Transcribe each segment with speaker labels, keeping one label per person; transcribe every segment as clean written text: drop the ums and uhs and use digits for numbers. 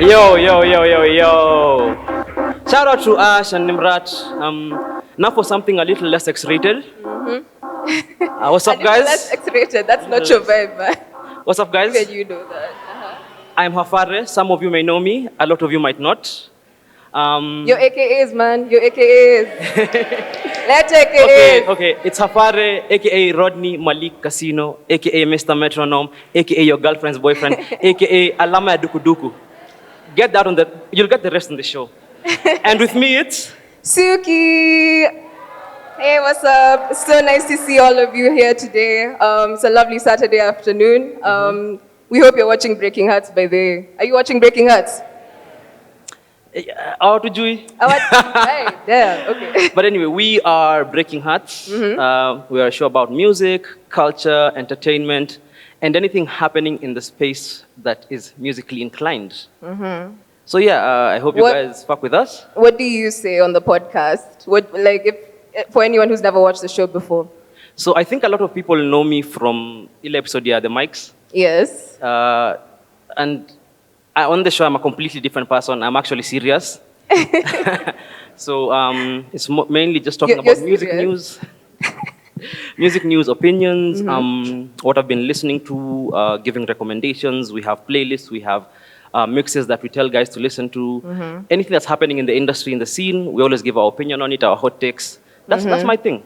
Speaker 1: Yo, yo, yo, yo, yo. Shout out to Ash and Nimrat. Now for something a little less X-rated. What's up, guys?
Speaker 2: Less X-rated. That's not your vibe, man.
Speaker 1: What's up, guys?
Speaker 2: Can you know that?
Speaker 1: I'm Hafare. Some of you may know me. A lot of you might not.
Speaker 2: Your AKAs, man. Your AKAs. Let's AKAs.
Speaker 1: Okay. It's Hafare, aka Rodney Malik Casino, aka Mr. Metronome, aka your girlfriend's boyfriend, aka Alama Dukuduku. Get that you'll get the rest on the show. And with me, it's
Speaker 2: Sookie. Hey, what's up? It's so nice to see all of you here today. It's a lovely Saturday afternoon. We hope you're watching Breaking Hertz, by the way. Are you watching Breaking Hertz?
Speaker 1: How to do it?
Speaker 2: Hey, there, okay.
Speaker 1: But anyway, we are Breaking Hertz. We are a show about music, culture, entertainment, and anything happening in the space that is musically inclined. So I hope you guys fuck with us.
Speaker 2: What do you say on the podcast? For anyone who's never watched the show before?
Speaker 1: So I think a lot of people know me from the episode, the mics.
Speaker 2: Yes.
Speaker 1: And on the show, I'm a completely different person. I'm actually serious. So it's mainly just talking about music news. Music news, opinions, what I've been listening to, giving recommendations. We have playlists, we have mixes that we tell guys to listen to. Anything that's happening in the industry, in the scene, we always give our opinion on it, our hot takes. That's my thing.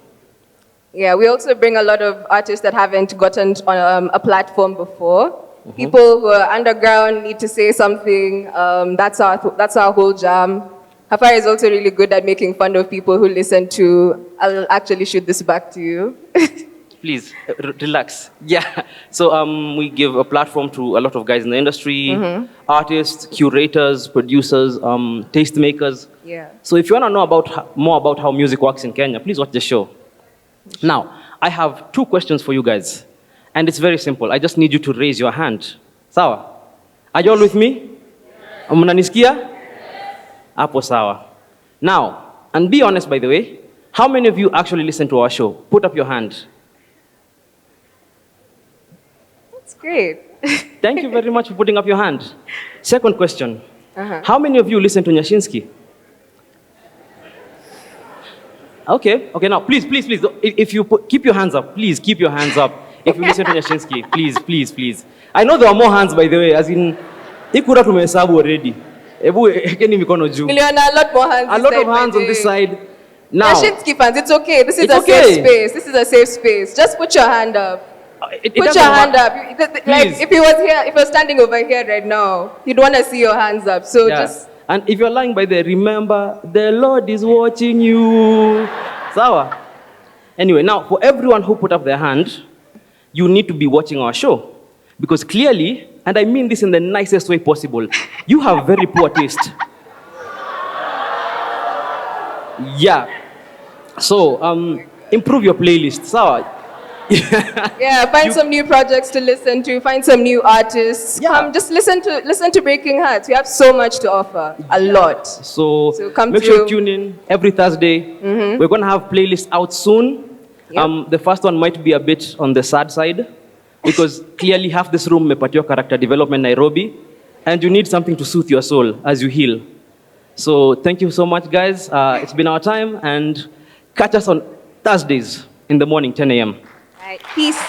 Speaker 2: Yeah, we also bring a lot of artists that haven't gotten on a platform before. People who are underground need to say something. That's our whole jam. Hafare is also really good at making fun of people who listen to. I'll actually shoot this back to you.
Speaker 1: Please, relax. Yeah. So we give a platform to a lot of guys in the industry, artists, curators, producers, tastemakers.
Speaker 2: Yeah.
Speaker 1: So if you want to know more about how music works in Kenya, please watch the show. Now, I have 2 questions for you guys. And it's very simple. I just need you to raise your hand. Sawa? Are you all with me? Mnanisikia? Apo sawa. Now, and be honest, by the way, how many of you actually listen to our show? Put up your hand.
Speaker 2: That's great.
Speaker 1: Thank you very much for putting up your hand. Second question. How many of you listen to Nyashinsky? Okay, now please. If you keep your hands up, please keep your hands up. If you listen to Nyashinsky, please. I know there are more hands, by the way, as in, ikura tumehesabu already. Ebu ekeni mikono juu.
Speaker 2: A lot more hands.
Speaker 1: A lot of hands on this side. Now,
Speaker 2: Nyashinsky fans, it's okay. This is a safe space. This is a safe space. Just put your hand up. Put your hand up. Like if he was standing over here right now, he'd want to see your hands up. So just.
Speaker 1: And if you're lying by there, remember the Lord is watching you. Sawa. Anyway, now for everyone who put up their hand, you need to be watching our show. Because clearly, and I mean this in the nicest way possible, you have very poor taste. Yeah. So, improve your playlist. Sawa.
Speaker 2: Find some new projects to listen to, find some new artists.
Speaker 1: Yeah.
Speaker 2: Just listen to Breaking Hertz. We have so much to offer. A lot.
Speaker 1: So
Speaker 2: come
Speaker 1: make sure you tune in every Thursday. We're going to have playlists out soon. Yep. The first one might be a bit on the sad side because clearly half this room mepatiwa character development Nairobi and you need something to soothe your soul as you heal. So thank you so much, guys. It's been our time and catch us on Thursdays in the morning, 10 a.m.
Speaker 2: All right, peace.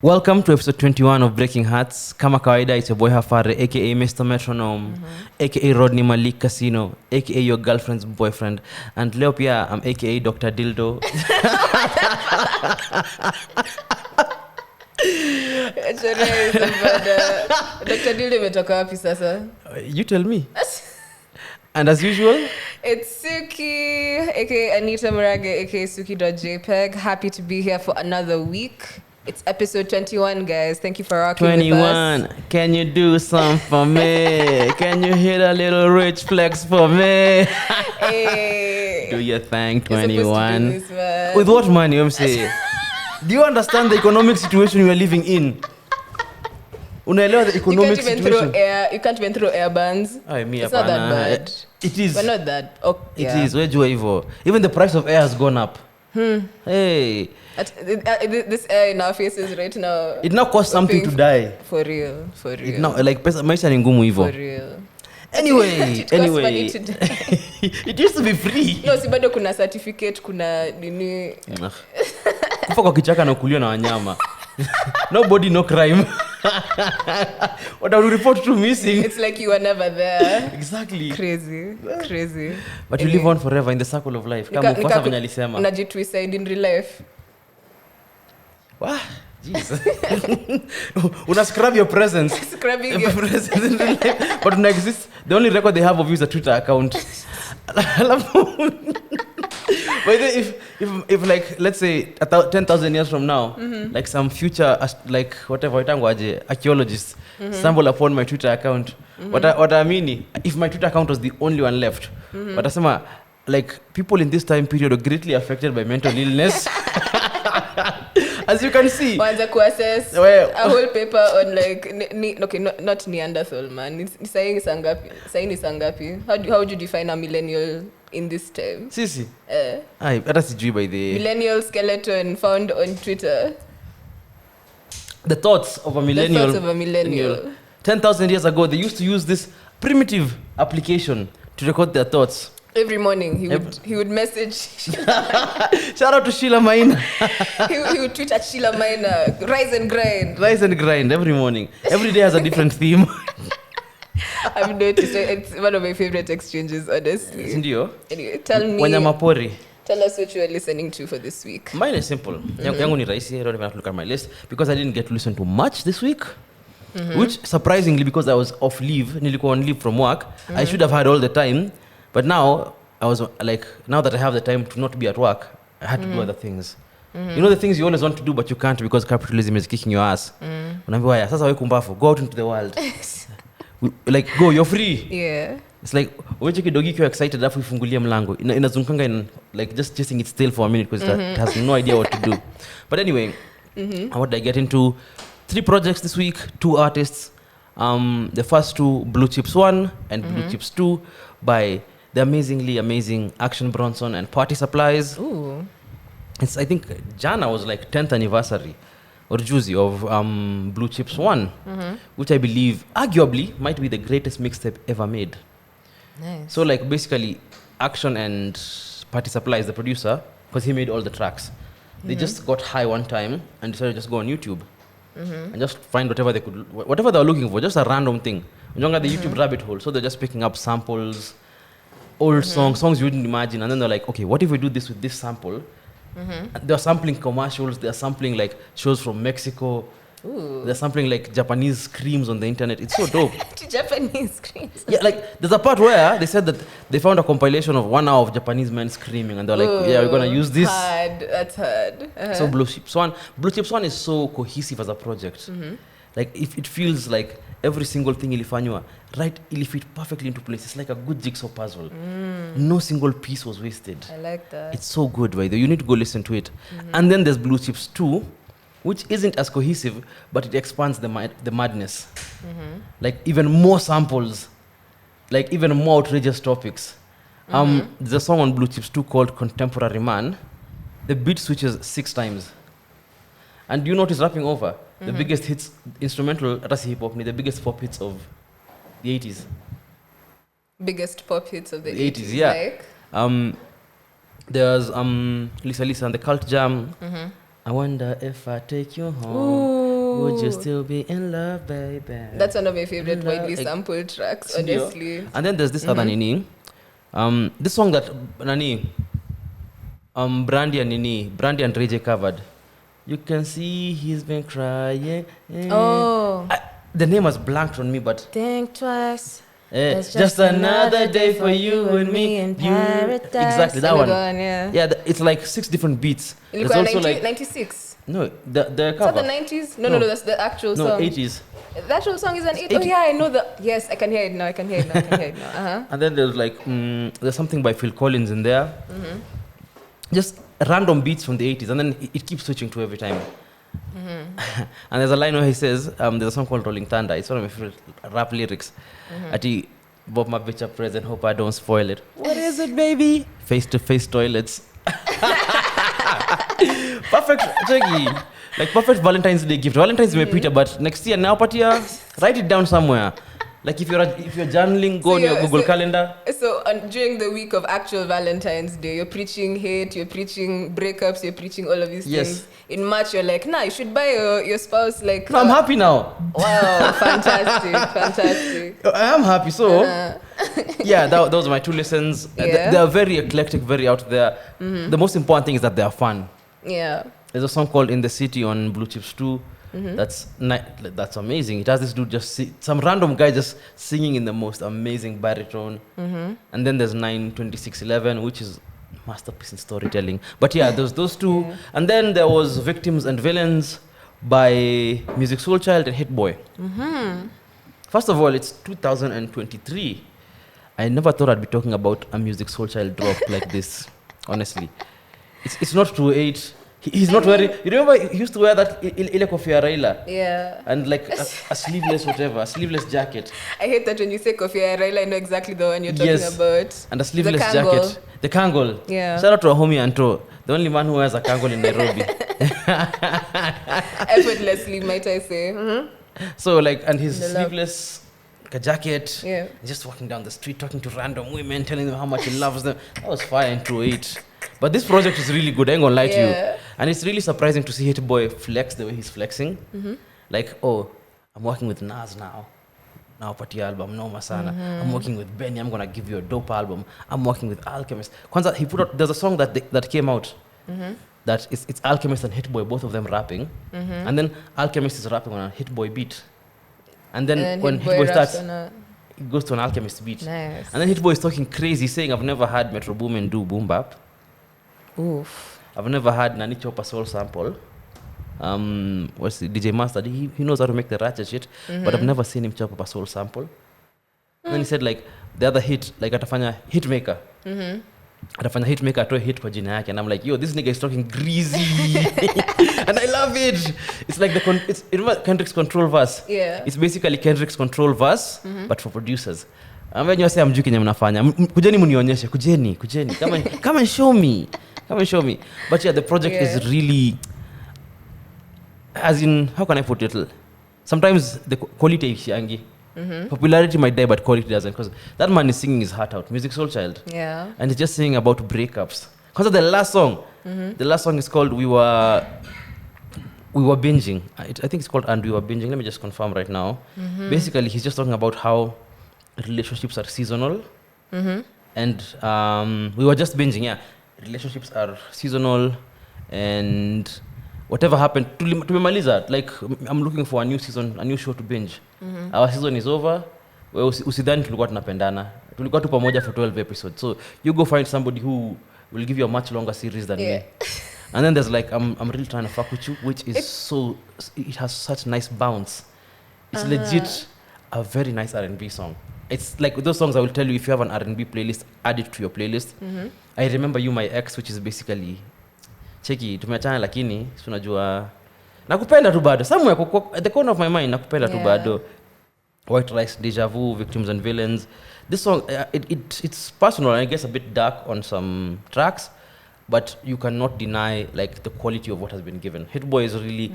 Speaker 1: Welcome to episode 21 of Breaking Hertz. Kama kawaida, it's your boy Hafare, aka Mr. Metronome, aka Rodney Malik Casino, aka your girlfriend's boyfriend. And leo pia, I'm aka Dr. Dildo.
Speaker 2: Dr. Dildo imetoka wapi sasa?
Speaker 1: You tell me. And as usual,
Speaker 2: it's Sookie, aka Anita Murage, aka Sookie.jpg. Happy to be here for another week. It's episode 21, guys. Thank you for rocking with us.
Speaker 1: 21. Can you do some for me? Can you hit a little rich flex for me?
Speaker 2: Hey.
Speaker 1: Do your thing, 21.
Speaker 2: You're supposed to do this, man.
Speaker 1: With what money, I'm saying? Do you understand the economic situation we are living in?
Speaker 3: Unaelewa the economic situation.
Speaker 2: You can't even throw air buns. It's not that bad.
Speaker 3: It is.
Speaker 2: But not that.
Speaker 3: It is. Wejua hivyo. Even the price of air has gone up. Hey.
Speaker 2: This air in our faces right now.
Speaker 3: It now costs something to die.
Speaker 2: For real.
Speaker 3: It now, like, maisha ni ngumu hivyo.
Speaker 2: For real.
Speaker 3: Anyway. It used to be free.
Speaker 2: No, si bado kuna certificate, kuna nini.
Speaker 3: Kufa kwa kichaka na kuliwa na wanyama. Nobody, no crime. What I will report to missing.
Speaker 2: It's like you were never there.
Speaker 3: Exactly.
Speaker 2: Crazy.
Speaker 3: But you live on forever in the circle of life. Kama ufasa venye alisema.
Speaker 2: Unajitwist in real life.
Speaker 3: Wah, jeez. Una scrub your presence.
Speaker 2: Scrubbing your
Speaker 3: presence in real life. But una exist. The only record they have of you is a Twitter account. But if like, let's say 10,000 years from now, like some future like whatever archaeologists stumble upon my Twitter account, what I mean, if my Twitter account was the only one left, but asema, like, people in this time period are greatly affected by mental illness. As you can see,
Speaker 2: wanza kuassess a whole paper on like not Neanderthal man. It's saying sangapi. How would you define a millennial in this time?
Speaker 3: Sisi. Hata sijui by the
Speaker 2: millennial skeleton found on Twitter.
Speaker 3: The thoughts of a millennial. 10,000 years ago, they used to use this primitive application to record their thoughts.
Speaker 2: Every morning he would message.
Speaker 3: Shout out to Sheila Maina.
Speaker 2: he would tweet at Sheila Maina, rise and grind.
Speaker 3: Rise and grind every morning. Every day has a different theme.
Speaker 2: I've noticed it's one of my favorite exchanges, honestly.
Speaker 3: Ndio.
Speaker 2: Anyway, tell me.
Speaker 3: Wanyamapori.
Speaker 2: Tell us what you are listening to for this week.
Speaker 3: Mine is simple. Yangu ni rahisi. I don't even have to look at my list because I didn't get to listen to much this week. Which surprisingly, because I was off leave, nilikuwa on leave from work, I should have had all the time. But now, I was like, now that I have the time to not be at work, I had to do other things. You know the things you always want to do, but you can't because capitalism is kicking your ass. Unaambiwa haya, sasa wewe kumbafu, go out into the world. Like, go, you're free.
Speaker 2: Yeah.
Speaker 3: It's like, uweche kidogi kiwa excited alafu ifungulie mlango. Inazungukanga in, like, just chasing its tail for a minute because it has no idea what to do. But anyway, what did I get into? 3 projects this week, 2 artists. The first 2, Blue Chips 1 and Blue Chips 2 by the amazingly amazing Action Bronson and Party Supplies.
Speaker 2: Ooh.
Speaker 3: It's, I think, Jana was like 10th anniversary or juicy of Blue Chips 1, which I believe arguably might be the greatest mixtape ever made.
Speaker 2: Nice.
Speaker 3: So like basically Action and Party Supplies, the producer, because he made all the tracks, they just got high one time and decided to just go on YouTube and just find whatever they were looking for, just a random thing. You know, the YouTube rabbit hole. So they're just picking up samples, old songs you wouldn't imagine, and then they're like, okay, what if we do this with this sample? They're sampling commercials, they're sampling like shows from Mexico.
Speaker 2: Ooh.
Speaker 3: They're sampling like Japanese screams on the internet. It's so dope.
Speaker 2: Japanese screams.
Speaker 3: Yeah, like there's a part where they said that they found a compilation of 1 hour of Japanese men screaming, and they're like, yeah, we're gonna use this.
Speaker 2: That's hard.
Speaker 3: So Blue Chips 1 is so cohesive as a project. Like if it feels like every single thing ilifanywa right, it'll fit perfectly into place. It's like a good jigsaw puzzle. No single piece was wasted.
Speaker 2: I like that.
Speaker 3: It's so good, by the way. You need to go listen to it. And then there's Blue Chips 2, which isn't as cohesive, but it expands the madness. Like even more samples, like even more outrageous topics. There's a song on Blue Chips 2 called Contemporary Man. The beat switches 6 times. And do you notice rapping over? The biggest hits, instrumental, Rasi hip hop, the biggest pop hits of the 80s.
Speaker 2: Biggest pop hits of the 80s,
Speaker 3: yeah.
Speaker 2: Like?
Speaker 3: There's Lisa and the Cult Jam. I wonder if I take you home, would you still be in love, baby?
Speaker 2: That's one of my favorite widely sampled tracks, honestly.
Speaker 3: And then there's this other Nini. This song that Brandy and Ray J covered. You can see he's been crying.
Speaker 2: Oh.
Speaker 3: The name was blanked on me, but...
Speaker 2: Think twice.
Speaker 3: It's just another day for you and me in paradise. Exactly, that one. Yeah, it's like 6 different beats.
Speaker 2: There's also like 96.
Speaker 3: No, the cover.
Speaker 2: Is that the 90s? No, that's the actual song.
Speaker 3: No, 80s.
Speaker 2: The actual song is an 80s. Oh yeah, I know that. Yes, I can hear it now.
Speaker 3: And then there's like there's something by Phil Collins in there. Just random beats from the 80s, and then it keeps switching to every time. And there's a line where he says, there's a song called Rolling Thunder. It's one of my favorite rap lyrics. Ati, Bob my bitch a present, hope I don't spoil it. What is it, baby? Face-to-face toilets. Perfect, Jackie. Like perfect Valentine's Day gift. Valentine's Day, Peter, but next year, now, Patia, write it down somewhere. Like if you're journaling, go on your Google Calendar.
Speaker 2: So during the week of actual Valentine's Day, you're preaching hate, you're preaching breakups, you're preaching all of these things. In March, you're like, nah, you should buy your spouse like.
Speaker 3: No, I'm happy now.
Speaker 2: Wow, fantastic.
Speaker 3: I am happy. So, yeah, those are my 2 lessons.
Speaker 2: Yeah.
Speaker 3: They are very eclectic, very out there. The most important thing is that they are fun.
Speaker 2: Yeah.
Speaker 3: There's a song called In the City on Blue Chips 2. That's amazing. It has this dude some random guy just singing in the most amazing baritone. And then there's 9/26/11, which is masterpiece in storytelling. But yeah, there's those 2. Yeah. And then there was Victims and Villains by Music Soul Child and Hit Boy. First of all, it's 2023. I never thought I'd be talking about a Music Soul Child drop like this. Honestly, it's not 2/8. He's not wearing. You remember he used to wear that ile kofia Raila?
Speaker 2: Yeah.
Speaker 3: And like a sleeveless a sleeveless jacket.
Speaker 2: I hate that when you say kofia Raila, I know exactly the one you're talking about.
Speaker 3: And a sleeveless jacket. The Kangol.
Speaker 2: Yeah.
Speaker 3: Shout out to a homie Anto, the only man who wears a Kangol in Nairobi.
Speaker 2: Effortlessly, might I say.
Speaker 3: So like, and his sleeveless jacket.
Speaker 2: Yeah.
Speaker 3: Just walking down the street, talking to random women, telling them how much he loves them. That was fire in 2/8. But this project is really good, I ain't gonna lie to you. And it's really surprising to see Hit Boy flex the way he's flexing. Like, oh, I'm working with Nas now. Now, Pati album, no Masana. I'm working with Benny, I'm gonna give you a dope album. I'm working with Alchemist. Kwanzaa, he put out, there's a song that came out that it's Alchemist and Hit Boy, both of them rapping. And then Alchemist is rapping on a Hit Boy beat. And then when Hit Boy starts, it goes to an Alchemist beat.
Speaker 2: Nice.
Speaker 3: And then Hit Boy is talking crazy, saying, I've never had Metro Boomin do boom bap.
Speaker 2: Oof.
Speaker 3: I've never had Nani Chopper soul sample. What's the DJ Master? He knows how to make the ratchet shit, but I've never seen him chop up a soul sample. And then he said like the other hit, like atafanya hitmaker. Atafanya hitmaker atoe hit kwa jina yake, and I'm like, yo, this nigga is talking greasy, and I love it. It's like it's Kendrick's control verse.
Speaker 2: Yeah.
Speaker 3: It's basically Kendrick's control verse, but for producers. When you say amjui kenye mnafanya, kujeni munionyeshe, kujeni. Come and show me. But yeah, the project is really, as in, how can I put it? Sometimes the quality ishiangi. Popularity might die, but quality doesn't. Because that man is singing his heart out. Music Soul Child.
Speaker 2: Yeah.
Speaker 3: And he's just singing about breakups. Because of the last song. The last song is called We Were Binging. I think it's called And We Were Binging. Let me just confirm right now. Basically, he's just talking about how relationships are seasonal. And we were just binging, yeah. Relationships are seasonal, and whatever happened to Maliza, like I'm looking for a new season, a new show to binge. Our season is over. Usidhani tulikuwa tunapendana. Tulikuwa tu pamoja for 12 episodes. So you go find somebody who will give you a much longer series than me. And then there's like I'm really trying to fuck with you, which is it has such nice bounce. It's legit a very nice R&B song. It's like those songs I will tell you, if you have an R&B playlist, add it to your playlist. I Remember You My Ex, which is basically cheki tumeachana lakini tunajua nakupenda tu bado, somewhere at the corner of my mind nakupenda tu bado. White Rice, Deja Vu, Victims and Villains. This song it's personal and I guess a bit dark on some tracks, but you cannot deny like the quality of what has been given. Hit Boy is really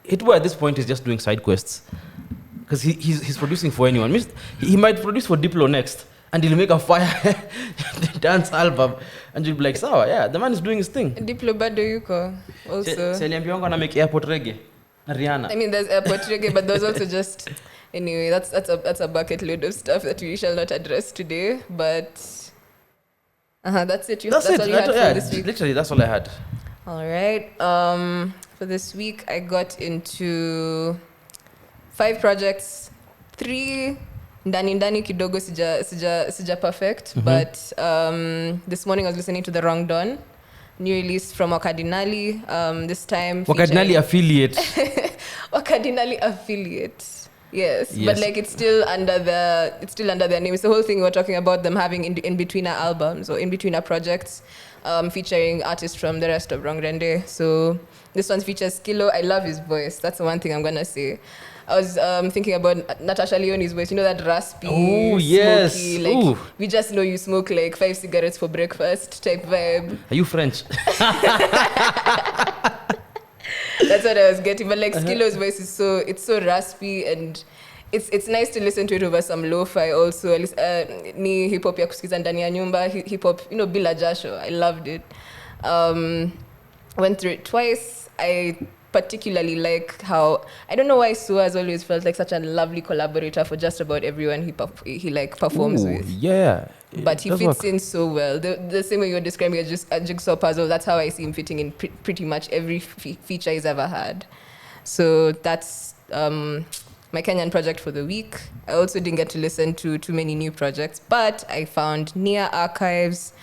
Speaker 3: Hit Boy at this point is just doing side quests. Because he's producing for anyone. He might produce for Diplo next, and he'll make a fire dance album, and you'll be like, "Sawa, yeah, the man is doing his thing."
Speaker 2: Diplo bado yuko also.
Speaker 3: Seliambiwa gonna make airport reggae. Rihanna.
Speaker 2: I mean, there's airport reggae, but there's also just anyway. That's a bucket load of stuff that we shall not address today. But that's it. That's all you had for this week.
Speaker 3: Literally, that's all I had.
Speaker 2: All right. For this week, I got into 5 projects, 3 ndani kidogo sija perfect, but this morning I was listening to The Wrong Dawn, new release from Wakadinali, this time
Speaker 3: Wakadinali affiliate.
Speaker 2: Wakadinali affiliate. Yes, but like it's still under their name. It's the whole thing we're talking about them having in between our albums or in between our projects, featuring artists from the rest of Rongrende. So this one features Skillo. I love his voice. That's the one thing I'm gonna say. I was thinking about Natasha Leone's voice. You know that raspy, smoky, like we just know you smoke like 5 cigarettes for breakfast type vibe.
Speaker 3: Are you French?
Speaker 2: That's what I was getting. But like Skillo's voice is so raspy, and it's nice to listen to it over some lo-fi also. Ni hip hop ya kusikiza ndani ya nyumba, hip hop, bila jasho. I loved it. Went through it twice. I particularly like how, I don't know why Sua has always felt like such a lovely collaborator for just about everyone he like performs with.
Speaker 3: Yeah.
Speaker 2: But he fits in so well. The same way you're describing a jigsaw puzzle, that's how I see him fitting in pretty much every feature he's ever had. So that's my Kenyan project for the week. I also didn't get to listen to too many new projects, but I found Nia Archives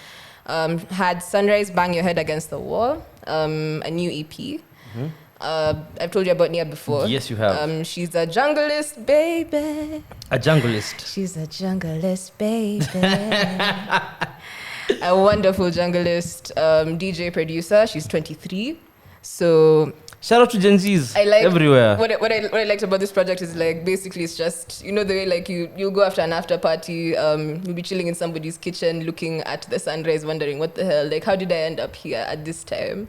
Speaker 2: had Sunrise Bang Your Head Against the Wall, a new EP. Mm-hmm. I've told you about Nia before.
Speaker 3: Yes, you have.
Speaker 2: She's a junglist, baby.
Speaker 3: A junglist.
Speaker 2: She's a junglist, baby. A wonderful junglist, DJ producer. She's 23. So
Speaker 3: shout out to Gen Zs everywhere.
Speaker 2: What I liked about this project is like basically it's just the way like you go after an after party, you'll be chilling in somebody's kitchen looking at the sunrise, wondering what the hell, like how did I end up here at this time?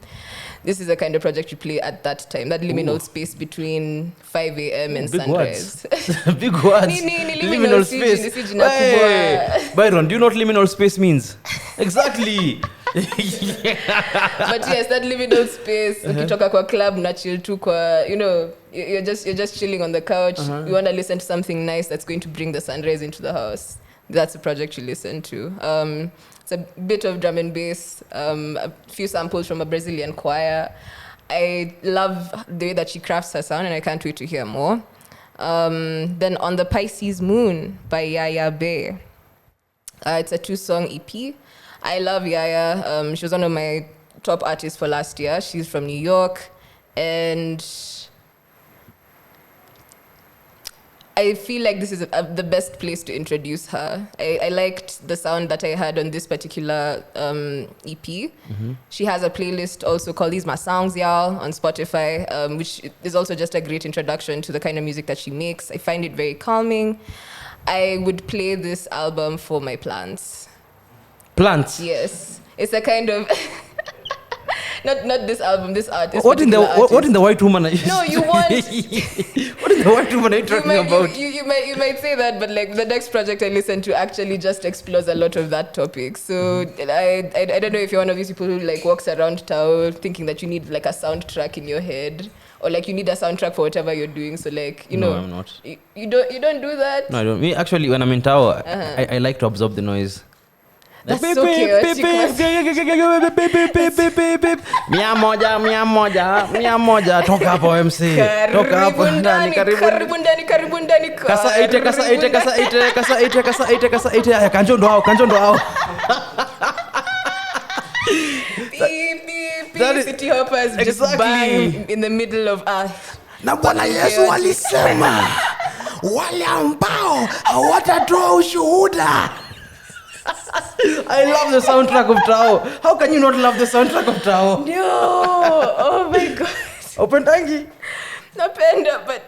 Speaker 2: This is the kind of project you play at that time, that liminal space between 5 a.m. and sunrise.
Speaker 3: Big words. Liminal space. Hey, Byron, do you know what liminal space means? Exactly.
Speaker 2: But yes, that liminal space, ukitoka kwa club na chill tu kwa, you're just chilling on the couch. You want to listen to something nice that's going to bring the sunrise into the house. That's the project you listen to. It's a bit of drum and bass, a few samples from a Brazilian choir. I love the way that she crafts her sound, and I can't wait to hear more. Then On the Pisces Moon by Yaya Bay. It's a 2-song EP. I love Yaya. She was one of my top artists for last year. She's from New York, and I feel like this is the best place to introduce her. I liked the sound that I had on this particular EP. Mm-hmm. She has a playlist also called These My Songs, Y'all, on Spotify, which is also just a great introduction to the kind of music that she makes. I find it very calming. I would play this album for my plants.
Speaker 3: Plants?
Speaker 2: Yes. It's a kind of... Not this album, this artist.
Speaker 3: What in the white woman are you?
Speaker 2: No, you want.
Speaker 3: What in the white woman are you talking about?
Speaker 2: You might say that, but like the next project I listen to actually just explores a lot of that topic. So I don't know if you're one of these people who like walks around town thinking that you need like a soundtrack in your head, or like you need a soundtrack for whatever you're doing. So like
Speaker 3: No, I'm not.
Speaker 2: You don't do that.
Speaker 3: No, I don't. Me actually, when I'm in tower, I like to absorb the noise.
Speaker 2: That's so chaotic.
Speaker 3: Mia moja toka hapo MC. Toka hapo ndani,
Speaker 2: karibu ndani.
Speaker 3: Kasa ite. Aya, kanjo ndo hao.
Speaker 2: Beep. City hoppers just bang in the middle of earth.
Speaker 3: Na Bwana Yesu alisema wale ambao hawatatoa ushuhuda. I love the soundtrack of Tao. How can you not love the soundtrack of Tao?
Speaker 2: No. Oh my God.
Speaker 3: Open tangi.
Speaker 2: Napenda, but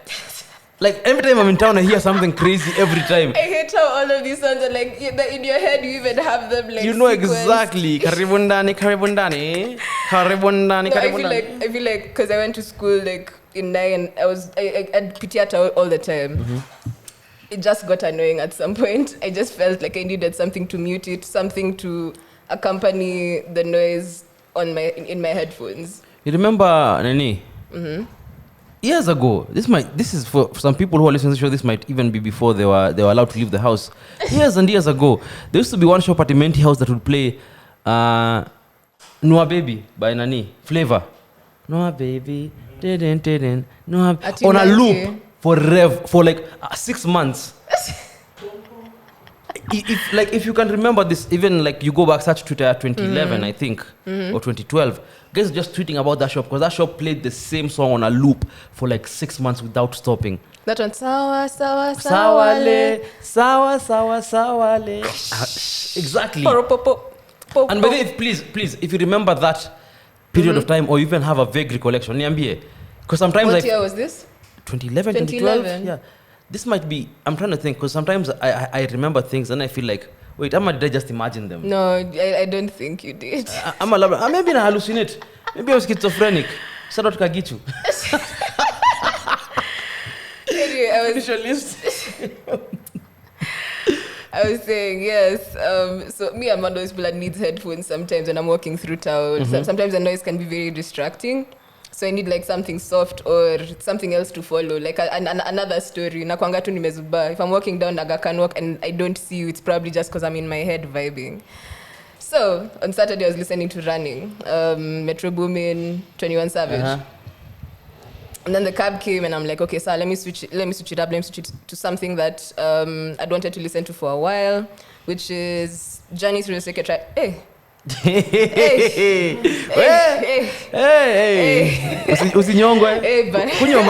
Speaker 3: like every time I'm in town, I hear something crazy every time.
Speaker 2: I hate how all of these songs are like in your head. You even have them like.
Speaker 3: You know exactly. Karibundani.
Speaker 2: I feel like because I went to school like in 9, I'd pitia all the time. Mm-hmm. It just got annoying at some point. I just felt like I needed something to mute it, something to accompany the noise in my headphones.
Speaker 3: You remember Nani? Mm-hmm. Years ago, this is for some people who are listening to the show. This might even be before they were allowed to leave the house. Years and years ago, there used to be one shop at the Menti House that would play Noah Baby by Nani Flavor. Noah Baby, Noah on a loop. For like 6 months. if you can remember this, even like you go back search Twitter 2011, I think, or 2012, guys just tweeting about that shop because that shop played the same song on a loop for like 6 months without stopping.
Speaker 2: That one, sawa, sawa,
Speaker 3: Sawale, sawa, sawa, sawale. Exactly. And by the way, please, if you remember that period of time, or even have a vague recollection, niambie. Because sometimes
Speaker 2: what year was this?
Speaker 3: 2011, 2012. Yeah. This might be, I'm trying to think, because sometimes I remember things and I feel like, wait, did I just imagine them?
Speaker 2: No, I don't think you did.
Speaker 3: I'm a lover. Maybe I hallucinate. Maybe I was schizophrenic. Shout out Kagichu.
Speaker 2: Anyway, I was saying, yes. So me, I'm one of those people that needs headphones sometimes when I'm walking through town. Sometimes the noise can be very distracting. So I need like something soft or something else to follow, like another story. Nakwanga tu nimezuba. If I'm walking down Aga Khan Walk and I don't see you, it's probably just because I'm in my head vibing. So on Saturday I was listening to Running, Metro Boomin, 21 Savage. And then the cab came and I'm like, okay, so let me switch it up. Let me switch it to something that I'd wanted to listen to for a while, which is Journey Through the Sacred Tribe. Hey.
Speaker 3: Usinyongwe. Kunywa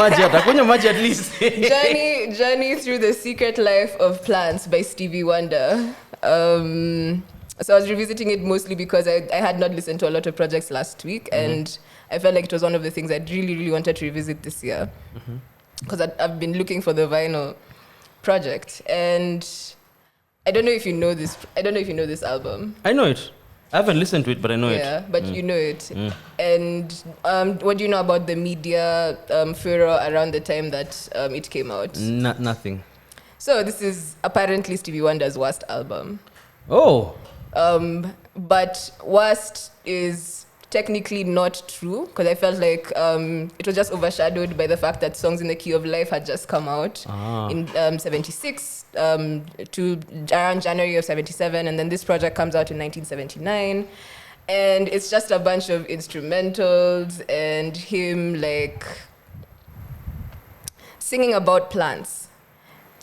Speaker 3: maji at least.
Speaker 2: Journey Through the Secret Life of Plants by Stevie Wonder. So I was revisiting it mostly because I had not listened to a lot of projects last week, and I felt like it was one of the things I'd really, really wanted to revisit this year. Because I've been looking for the vinyl project, and I don't know if you know this. I don't know if you know this album.
Speaker 3: I know it. I haven't listened to it, but I know it.
Speaker 2: Yeah, but you know it. And what do you know about the media furor around the time that it came out?
Speaker 3: Nothing.
Speaker 2: So this is apparently Stevie Wonder's worst album.
Speaker 3: Oh.
Speaker 2: But worst is technically not true, because I felt like it was just overshadowed by the fact that Songs in the Key of Life had just come out in 76 to around January of 77, and then this project comes out in 1979, and it's just a bunch of instrumentals and him like singing about plants,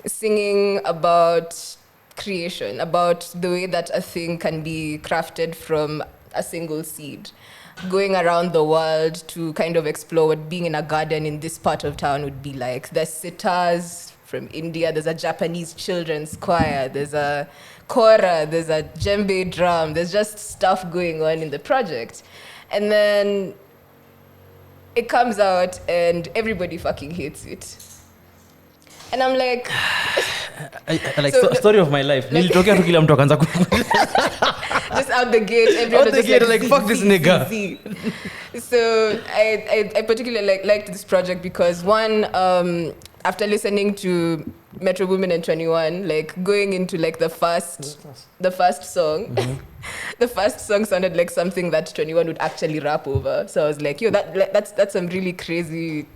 Speaker 2: singing about creation, about the way that a thing can be crafted from a single seed, going around the world to kind of explore what being in a garden in this part of town would be like. There's sitars from India, there's a Japanese children's choir, there's a kora, there's a djembe drum, there's just stuff going on in the project. And then it comes out and everybody fucking hates it. And I'm like...
Speaker 3: story of my life.
Speaker 2: Like, just out the gate, everyone was just
Speaker 3: like fuck this nigga.
Speaker 2: So I particularly liked this project because one, after listening to Metro Boomin and 21, like going into like the first song, the first song sounded like something that 21 would actually rap over. So I was like, yo, that's some really crazy.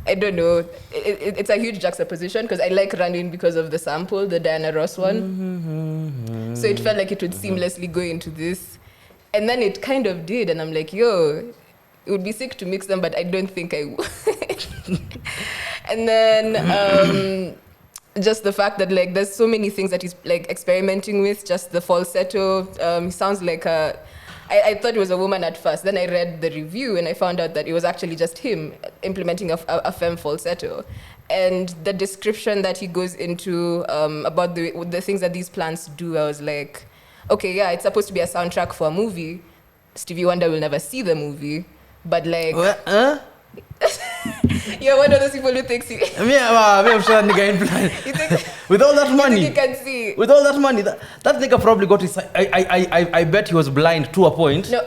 Speaker 2: I don't know. It's a huge juxtaposition because I like Running because of the sample, the Diana Ross one. So it felt like it would seamlessly go into this. And then it kind of did. And I'm like, yo, it would be sick to mix them, but I don't think I would. And then just the fact that like there's so many things that he's like experimenting with, just the falsetto. He sounds like a... I thought it was a woman at first. Then I read the review and I found out that it was actually just him implementing a femme falsetto. And the description that he goes into about the things that these plants do, I was like, okay, yeah, it's supposed to be a soundtrack for a movie. Stevie Wonder will never see the movie. But like... You're one of those people who thinks he...
Speaker 3: I'm sure that nigga ain't blind. With all that money.
Speaker 2: You can see.
Speaker 3: With all that money, that nigga probably got his... I bet he was blind to a point.
Speaker 2: No,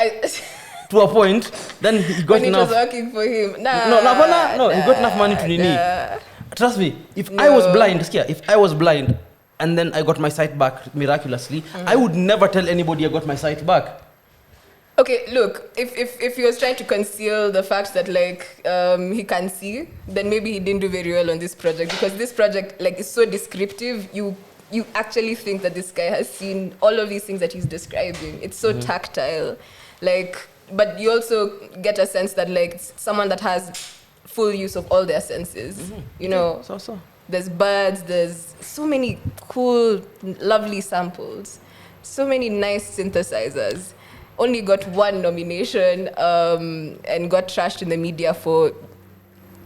Speaker 3: to a point. Then he got
Speaker 2: when
Speaker 3: enough...
Speaker 2: When it was working for him.
Speaker 3: He got enough money to nini. Trust me, if I was blind, and then I got my sight back miraculously, I would never tell anybody I got my sight back.
Speaker 2: Okay, look, if he was trying to conceal the fact that like he can see, then maybe he didn't do very well on this project, because this project like is so descriptive. You actually think that this guy has seen all of these things that he's describing. It's so tactile, like, but you also get a sense that like someone that has full use of all their senses, you know.
Speaker 3: So.
Speaker 2: there's birds, there's so many cool, lovely samples, so many nice synthesizers. Only got one nomination and got trashed in the media for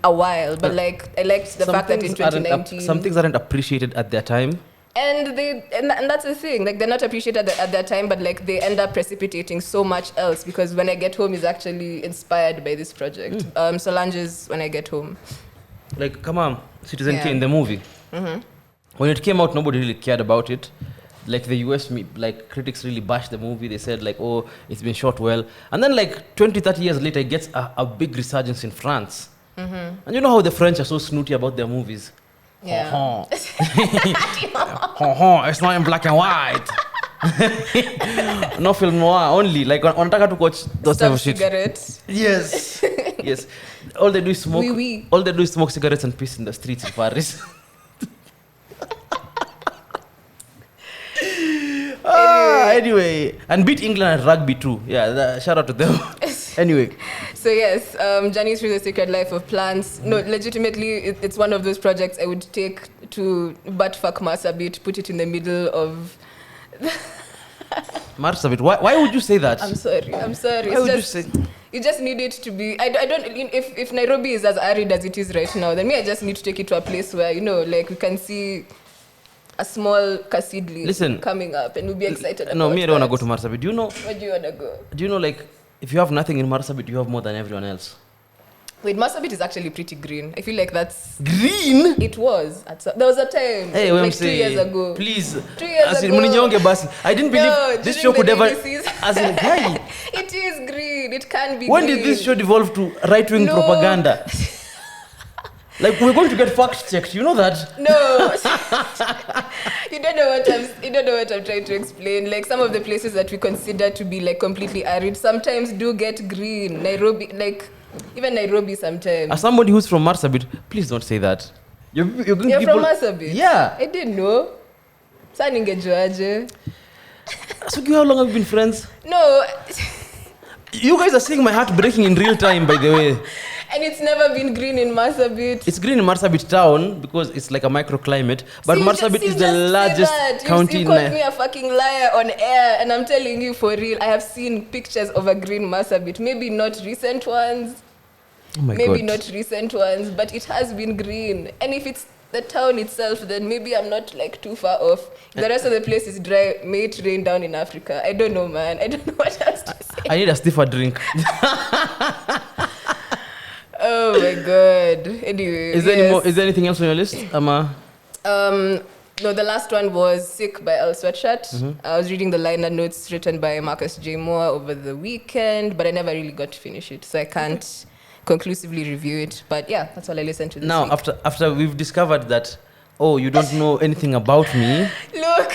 Speaker 2: a while. But like, I liked the fact that in 2019...
Speaker 3: some things aren't appreciated at their time.
Speaker 2: And that's the thing. Like, they're not appreciated at their time, but like they end up precipitating so much else, because When I Get Home is actually inspired by this project. Solange's When I Get Home.
Speaker 3: Like, come on, Citizen K in the movie. When it came out, nobody really cared about it. Like the US, like critics really bashed the movie. They said like, oh, it's been shot well. And then like 20, 30 years later, it gets a big resurgence in France. And you know how the French are so snooty about their movies?
Speaker 2: Yeah.
Speaker 3: It's not in black and white. No film noir only. Like wanataka to watch those type of shit.
Speaker 2: Cigarettes.
Speaker 3: Yes. Yes. All they do is smoke.
Speaker 2: Oui.
Speaker 3: All they do is smoke cigarettes and piss in the streets in Paris. Anyway, and beat England at rugby too. Yeah, shout out to them. Anyway.
Speaker 2: So yes, Journey Through the Secret Life of Plants. No, legitimately, it's one of those projects I would take to buttfuck Marsabit, put it in the middle of...
Speaker 3: Marsabit, why would you say that?
Speaker 2: I'm sorry.
Speaker 3: Why would you say...
Speaker 2: You just need it to be... I don't... If Nairobi is as arid as it is right now, then I just need to take it to a place where, like we can see a small Kasidli coming up, and we'll be excited about
Speaker 3: No, me, I don't want to go to Marsabit. Do you know...
Speaker 2: Where do you want to go?
Speaker 3: Do you know, like, if you have nothing in Marsabit, you have more than everyone else?
Speaker 2: Wait, Marsabit is actually pretty green. I feel like that's...
Speaker 3: Green?
Speaker 2: It was. There was a time,
Speaker 3: hey,
Speaker 2: like 2 years ago.
Speaker 3: Please.
Speaker 2: 2 years ago.
Speaker 3: I didn't believe this show could ever... As in, hey.
Speaker 2: It is green. It can be
Speaker 3: when
Speaker 2: green.
Speaker 3: Did this show devolve to right-wing propaganda? Like, we're going to get fact-checked. You know that?
Speaker 2: No. You don't know what I'm trying to explain. Like, some of the places that we consider to be, like, completely arid sometimes do get green. Nairobi, like... Even Nairobi sometimes.
Speaker 3: As somebody who's from Marsabit, please don't say that. You're
Speaker 2: from Marsabit?
Speaker 3: Yeah.
Speaker 2: I didn't know. Sookie,
Speaker 3: how long have you been friends?
Speaker 2: No.
Speaker 3: You guys are seeing my heart breaking in real time, by the way.
Speaker 2: And it's never been green in Marsabit.
Speaker 3: It's green in Marsabit town because it's like a microclimate. But Marsabit is the largest county in...
Speaker 2: You called me a fucking liar on air, and I'm telling you for real, I have seen pictures of a green Marsabit. Maybe not recent ones.
Speaker 3: Oh my
Speaker 2: maybe
Speaker 3: God.
Speaker 2: not recent ones, but it has been green. And if it's the town itself, then maybe I'm not like too far off. If the rest of the place is dry, may it rain down in Africa. I don't know, man. I don't know what else to say.
Speaker 3: I need a stiffer drink.
Speaker 2: Oh my God. Anyway.
Speaker 3: Is there anything else on your list, Ama?
Speaker 2: No, the last one was Sick by El Sweatshirt. I was reading the liner notes written by Marcus J. Moore over the weekend, but I never really got to finish it, so I can't conclusively review it. But yeah, that's all I listened to this
Speaker 3: now,
Speaker 2: week.
Speaker 3: after we've discovered that, oh, you don't know anything about me.
Speaker 2: Look,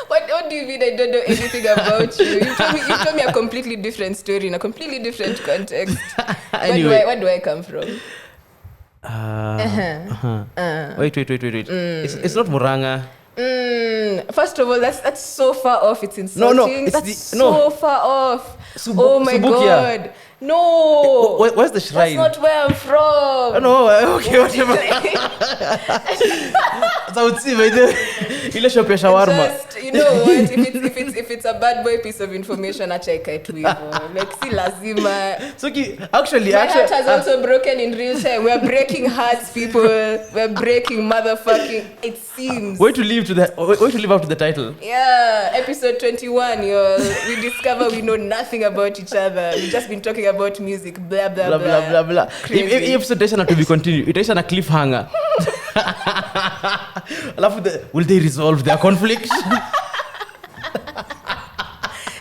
Speaker 2: what do you mean I don't know anything about you? You told me a completely different story in a completely different context.
Speaker 3: Anyway.
Speaker 2: Where do I come from?
Speaker 3: Wait. It's not Muranga.
Speaker 2: First of all, that's so far off. It's insulting.
Speaker 3: No,
Speaker 2: that's so far off. Oh my
Speaker 3: Subukia.
Speaker 2: God. No.
Speaker 3: Where's the shrine?
Speaker 2: That's not where I'm from.
Speaker 3: No, okay, whatever. Sauti by the ile shop ya shawarma.
Speaker 2: Just, you know what? If it's a bad boy piece of information, acha ikae tu hivyo. Like si lazima.
Speaker 3: Sookie, actually,
Speaker 2: my heart has also broken in real time. We're breaking hearts, people. We're breaking motherfucking. It seems.
Speaker 3: Wait to live up to the title.
Speaker 2: Yeah, episode 21, y'all. We discover we know nothing about each other. We've just been talking about music, blah blah blah.
Speaker 3: If episode doesn't to be continued, it is on a cliffhanger. Will they resolve their conflict?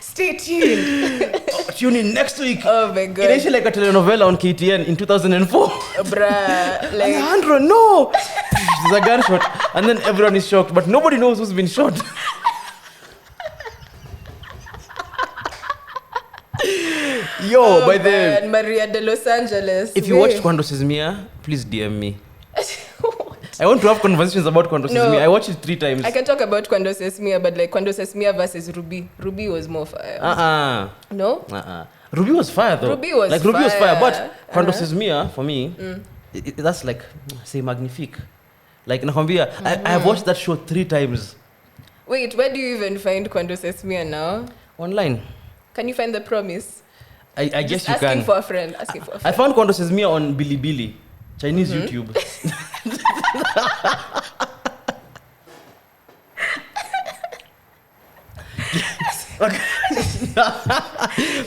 Speaker 2: Stay tuned.
Speaker 3: Tune in next week.
Speaker 2: Oh my God.
Speaker 3: It is like a telenovela on KTN in 2004.
Speaker 2: Bruh. Like,
Speaker 3: Alejandro, no! There's a gunshot. And then everyone is shocked, but nobody knows who's been shot. Yo, by the way,
Speaker 2: Maria de Los Angeles.
Speaker 3: If you watched Cuando Se Mia, please DM me. I want to have conversations about Cuando Se Mia. I watched it 3 times.
Speaker 2: I can talk about Cuando Se Mia, but like Cuando Se Mia versus Ruby. Ruby was more fire. No?
Speaker 3: Ruby was fire though.
Speaker 2: Ruby was
Speaker 3: fire, but Cuando Se Mia, for me, that's like, say, magnifique. Like nakwambia, I have watched that show 3 times.
Speaker 2: Wait, where do you even find Quando Sesmia now?
Speaker 3: Online.
Speaker 2: Can you find The Promise?
Speaker 3: I guess you can.
Speaker 2: Asking for a friend.
Speaker 3: I found Quando Sesmia on Bilibili, Chinese YouTube.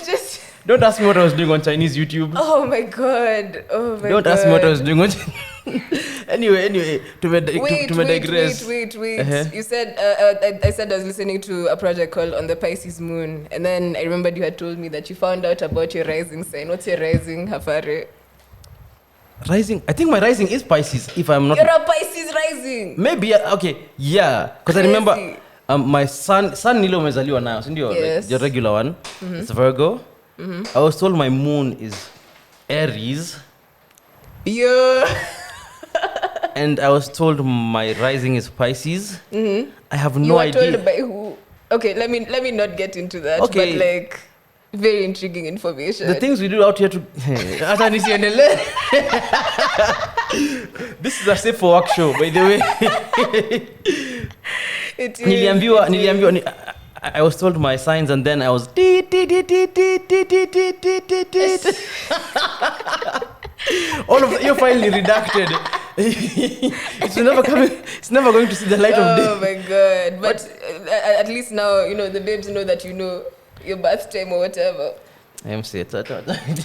Speaker 2: Just
Speaker 3: don't ask me what I was doing on Chinese YouTube.
Speaker 2: Oh my god.
Speaker 3: Don't ask me what I was doing on Anyway, to digress.
Speaker 2: Wait. You said I said I was listening to a project called On the Pisces Moon, and then I remembered you had told me that you found out about your rising sign. What's your rising, Hafare?
Speaker 3: Rising? I think my rising is Pisces, if I'm not...
Speaker 2: You're a Pisces rising?
Speaker 3: Maybe, okay, yeah. Because I remember my sun Nilo umezaliwa nayo, sindio?
Speaker 2: Yes.
Speaker 3: Like the regular one. It's Virgo. I was told my moon is Aries.
Speaker 2: Yeah.
Speaker 3: And I was told my rising is Pisces. I have no
Speaker 2: idea. You were
Speaker 3: idea.
Speaker 2: told by who? Okay, let me not get into that.
Speaker 3: Okay.
Speaker 2: But like, very intriguing information.
Speaker 3: The things we do out here to... This is a safe for work show, by the way.
Speaker 2: It is.
Speaker 3: Niliambiwa, I was told my signs and then I was... All of your finally redacted. It's never going to see the light of day.
Speaker 2: Oh my god. But at least now, the babes know that you know your birth time or whatever.
Speaker 3: I am saying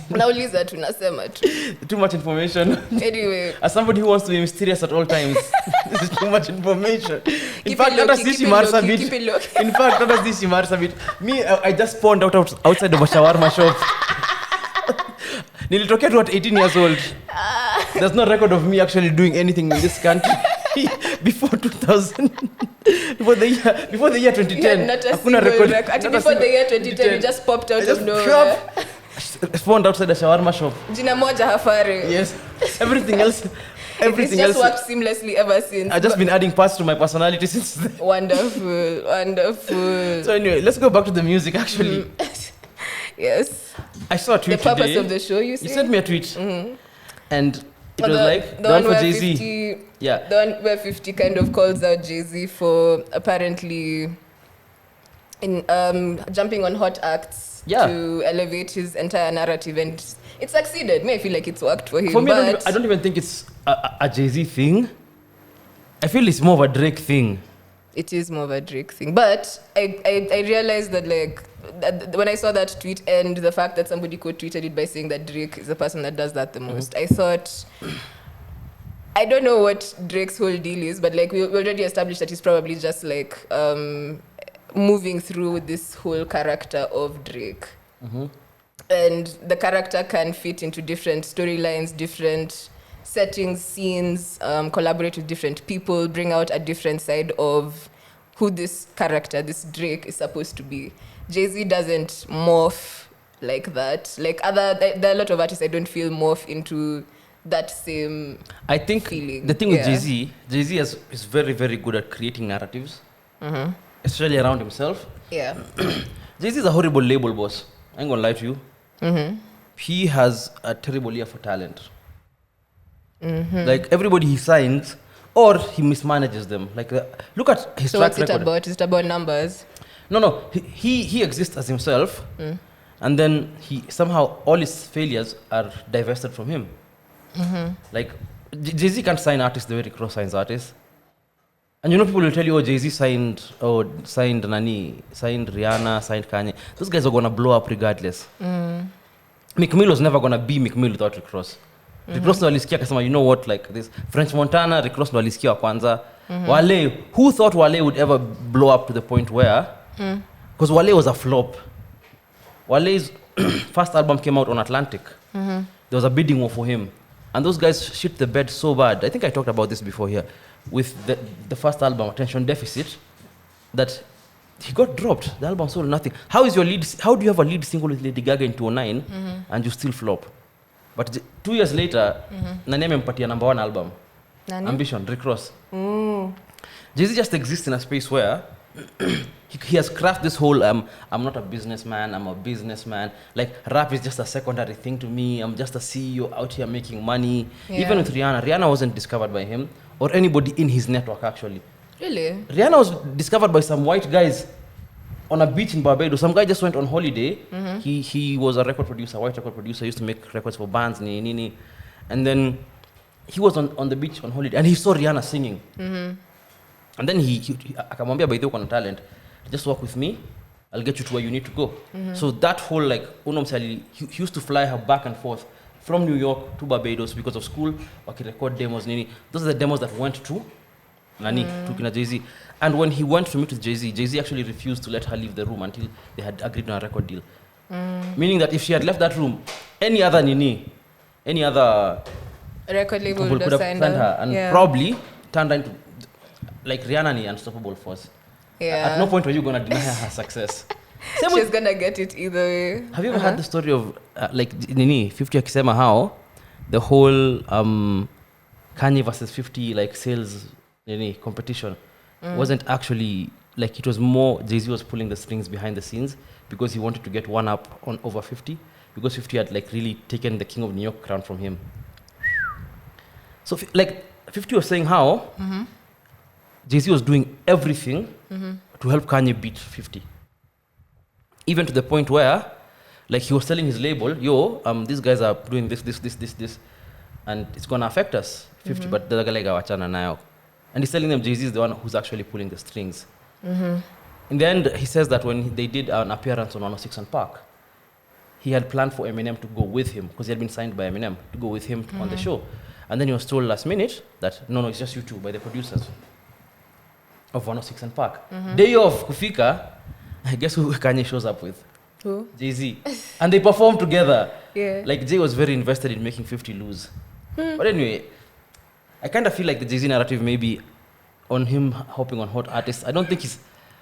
Speaker 2: Now Lisa tunasema tu.
Speaker 3: Too much information.
Speaker 2: Anyway.
Speaker 3: As somebody who wants to be mysterious at all times, this is too much information. In fact, let us see Marsabit. Me, I just spawned outside of a shawarma shop. Nilitokea to at 18 years old. There's no record of me actually doing anything in this country before 2000. Before the year 2010.
Speaker 2: Not a single record. Actually, before the year 2010, you just popped out of nowhere.
Speaker 3: Spawned outside a shawarma shop.
Speaker 2: Jina moja Hafare.
Speaker 3: Yes. Everything else
Speaker 2: just worked seamlessly ever since.
Speaker 3: I've just been adding parts to my personality since then.
Speaker 2: Wonderful.
Speaker 3: So anyway, let's go back to the music actually.
Speaker 2: Yes.
Speaker 3: I saw a tweet
Speaker 2: the purpose
Speaker 3: today.
Speaker 2: of the show, you see?
Speaker 3: You sent me a tweet. And it was like the one for JayZ. Yeah.
Speaker 2: The one where 50 kind of calls out JayZ for apparently jumping on hot acts to elevate his entire narrative, and it succeeded. I feel like it's worked for him.
Speaker 3: For me, I don't even think it's a JayZ thing. I feel it's more of a Drake thing.
Speaker 2: It is more of a Drake thing. But I realized that when I saw that tweet and the fact that somebody quote-tweeted it by saying that Drake is the person that does that the most, I thought, I don't know what Drake's whole deal is, but we already established that he's probably just moving through this whole character of Drake. And the character can fit into different storylines, different settings, scenes, collaborate with different people, bring out a different side of who this character, this Drake, is supposed to be. JayZ doesn't morph like that. There are a lot of artists I don't feel morph into that same
Speaker 3: I think
Speaker 2: feeling.
Speaker 3: The thing with JayZ is very, very good at creating narratives, especially around himself.
Speaker 2: Yeah.
Speaker 3: JayZ is a horrible label boss. I ain't gonna lie to you. He has a terrible ear for talent. Everybody he signs, or he mismanages them. Look at his track record. So what's it
Speaker 2: about? Is it about numbers?
Speaker 3: No. He exists as himself, and then he somehow all his failures are divested from him. JayZ can't sign artists the way Rick Ross signs artists. And people will tell you, JayZ signed Rihanna, signed Kanye. Those guys are gonna blow up regardless. Meek Mill was never gonna be Meek Mill without Rick Ross. Rick Ross ndo alisikia akasema, you know what, this French Montana, Rick Ross ndo alisikia wa kwanza. Wale, who thought Wale would ever blow up to the point where, because Wale was a flop. Wale's first album came out on Atlantic. There was a bidding war for him. And those guys shit the bed so bad. I think I talked about this before here. With the first album, Attention Deficit, that he got dropped. The album sold nothing. How do you have a lead single with Lady Gaga in 2009 and you still flop? But 2 years later, Nani amempatia number 1 album.
Speaker 2: Nani?
Speaker 3: Ambition, Rick Ross. JayZ just exists in a space where he has crafted this whole, I'm not a businessman, I'm a businessman. Rap is just a secondary thing to me. I'm just a CEO out here making money. Yeah. Even with Rihanna wasn't discovered by him. or anybody in his network, actually.
Speaker 2: Really?
Speaker 3: Rihanna was discovered by some white guys on a beach in Barbados. Some guy just went on holiday. He was a record producer, white record producer, used to make records for bands, and then he was on the beach on holiday, and he saw Rihanna singing. And then he akamwambia, by the way, talent, just work with me, I'll get you to where you need to go. So that whole, like, he used to fly her back and forth from New York to Barbados because of school, record demos, those are the demos that went to JayZ. And when he went to meet with JayZ, JayZ actually refused to let her leave the room until they had agreed on a record deal. Meaning that if she had left that room, any other
Speaker 2: record label
Speaker 3: could have signed her and probably turned her into, like, Rihanna ni unstoppable force. At no point were you going to deny her success.
Speaker 2: She's going to get it either way.
Speaker 3: Have you ever heard the story of, 50 akisema how the whole Kanye versus 50, like, sales competition wasn't actually, like, it was more JayZ was pulling the strings behind the scenes because he wanted to get one up on over 50 because 50 had, like, really taken the King of New York crown from him. So, like, 50 was saying how JayZ was doing everything to help Kanye beat 50. Even to the point where, like, he was telling his label, these guys are doing this, and it's going to affect us, 50, but the guy wachana nayo. And he's telling them JayZ is the one who's actually pulling the strings. In the end, he says that when they did an appearance on 106 and Park, he had planned for Eminem to go with him because he had been signed by Eminem to go with him on the show. And then he was told last minute that, no, it's just you two, by the producers of 106 and Park. Day of Kufika, I guess who Kanye shows up with?
Speaker 2: Who?
Speaker 3: JayZ. And they performed together.
Speaker 2: Yeah.
Speaker 3: Like, Jay was very invested in making 50 lose. But anyway, I kind of feel like the JayZ narrative may be on him hopping on hot artists. I don't think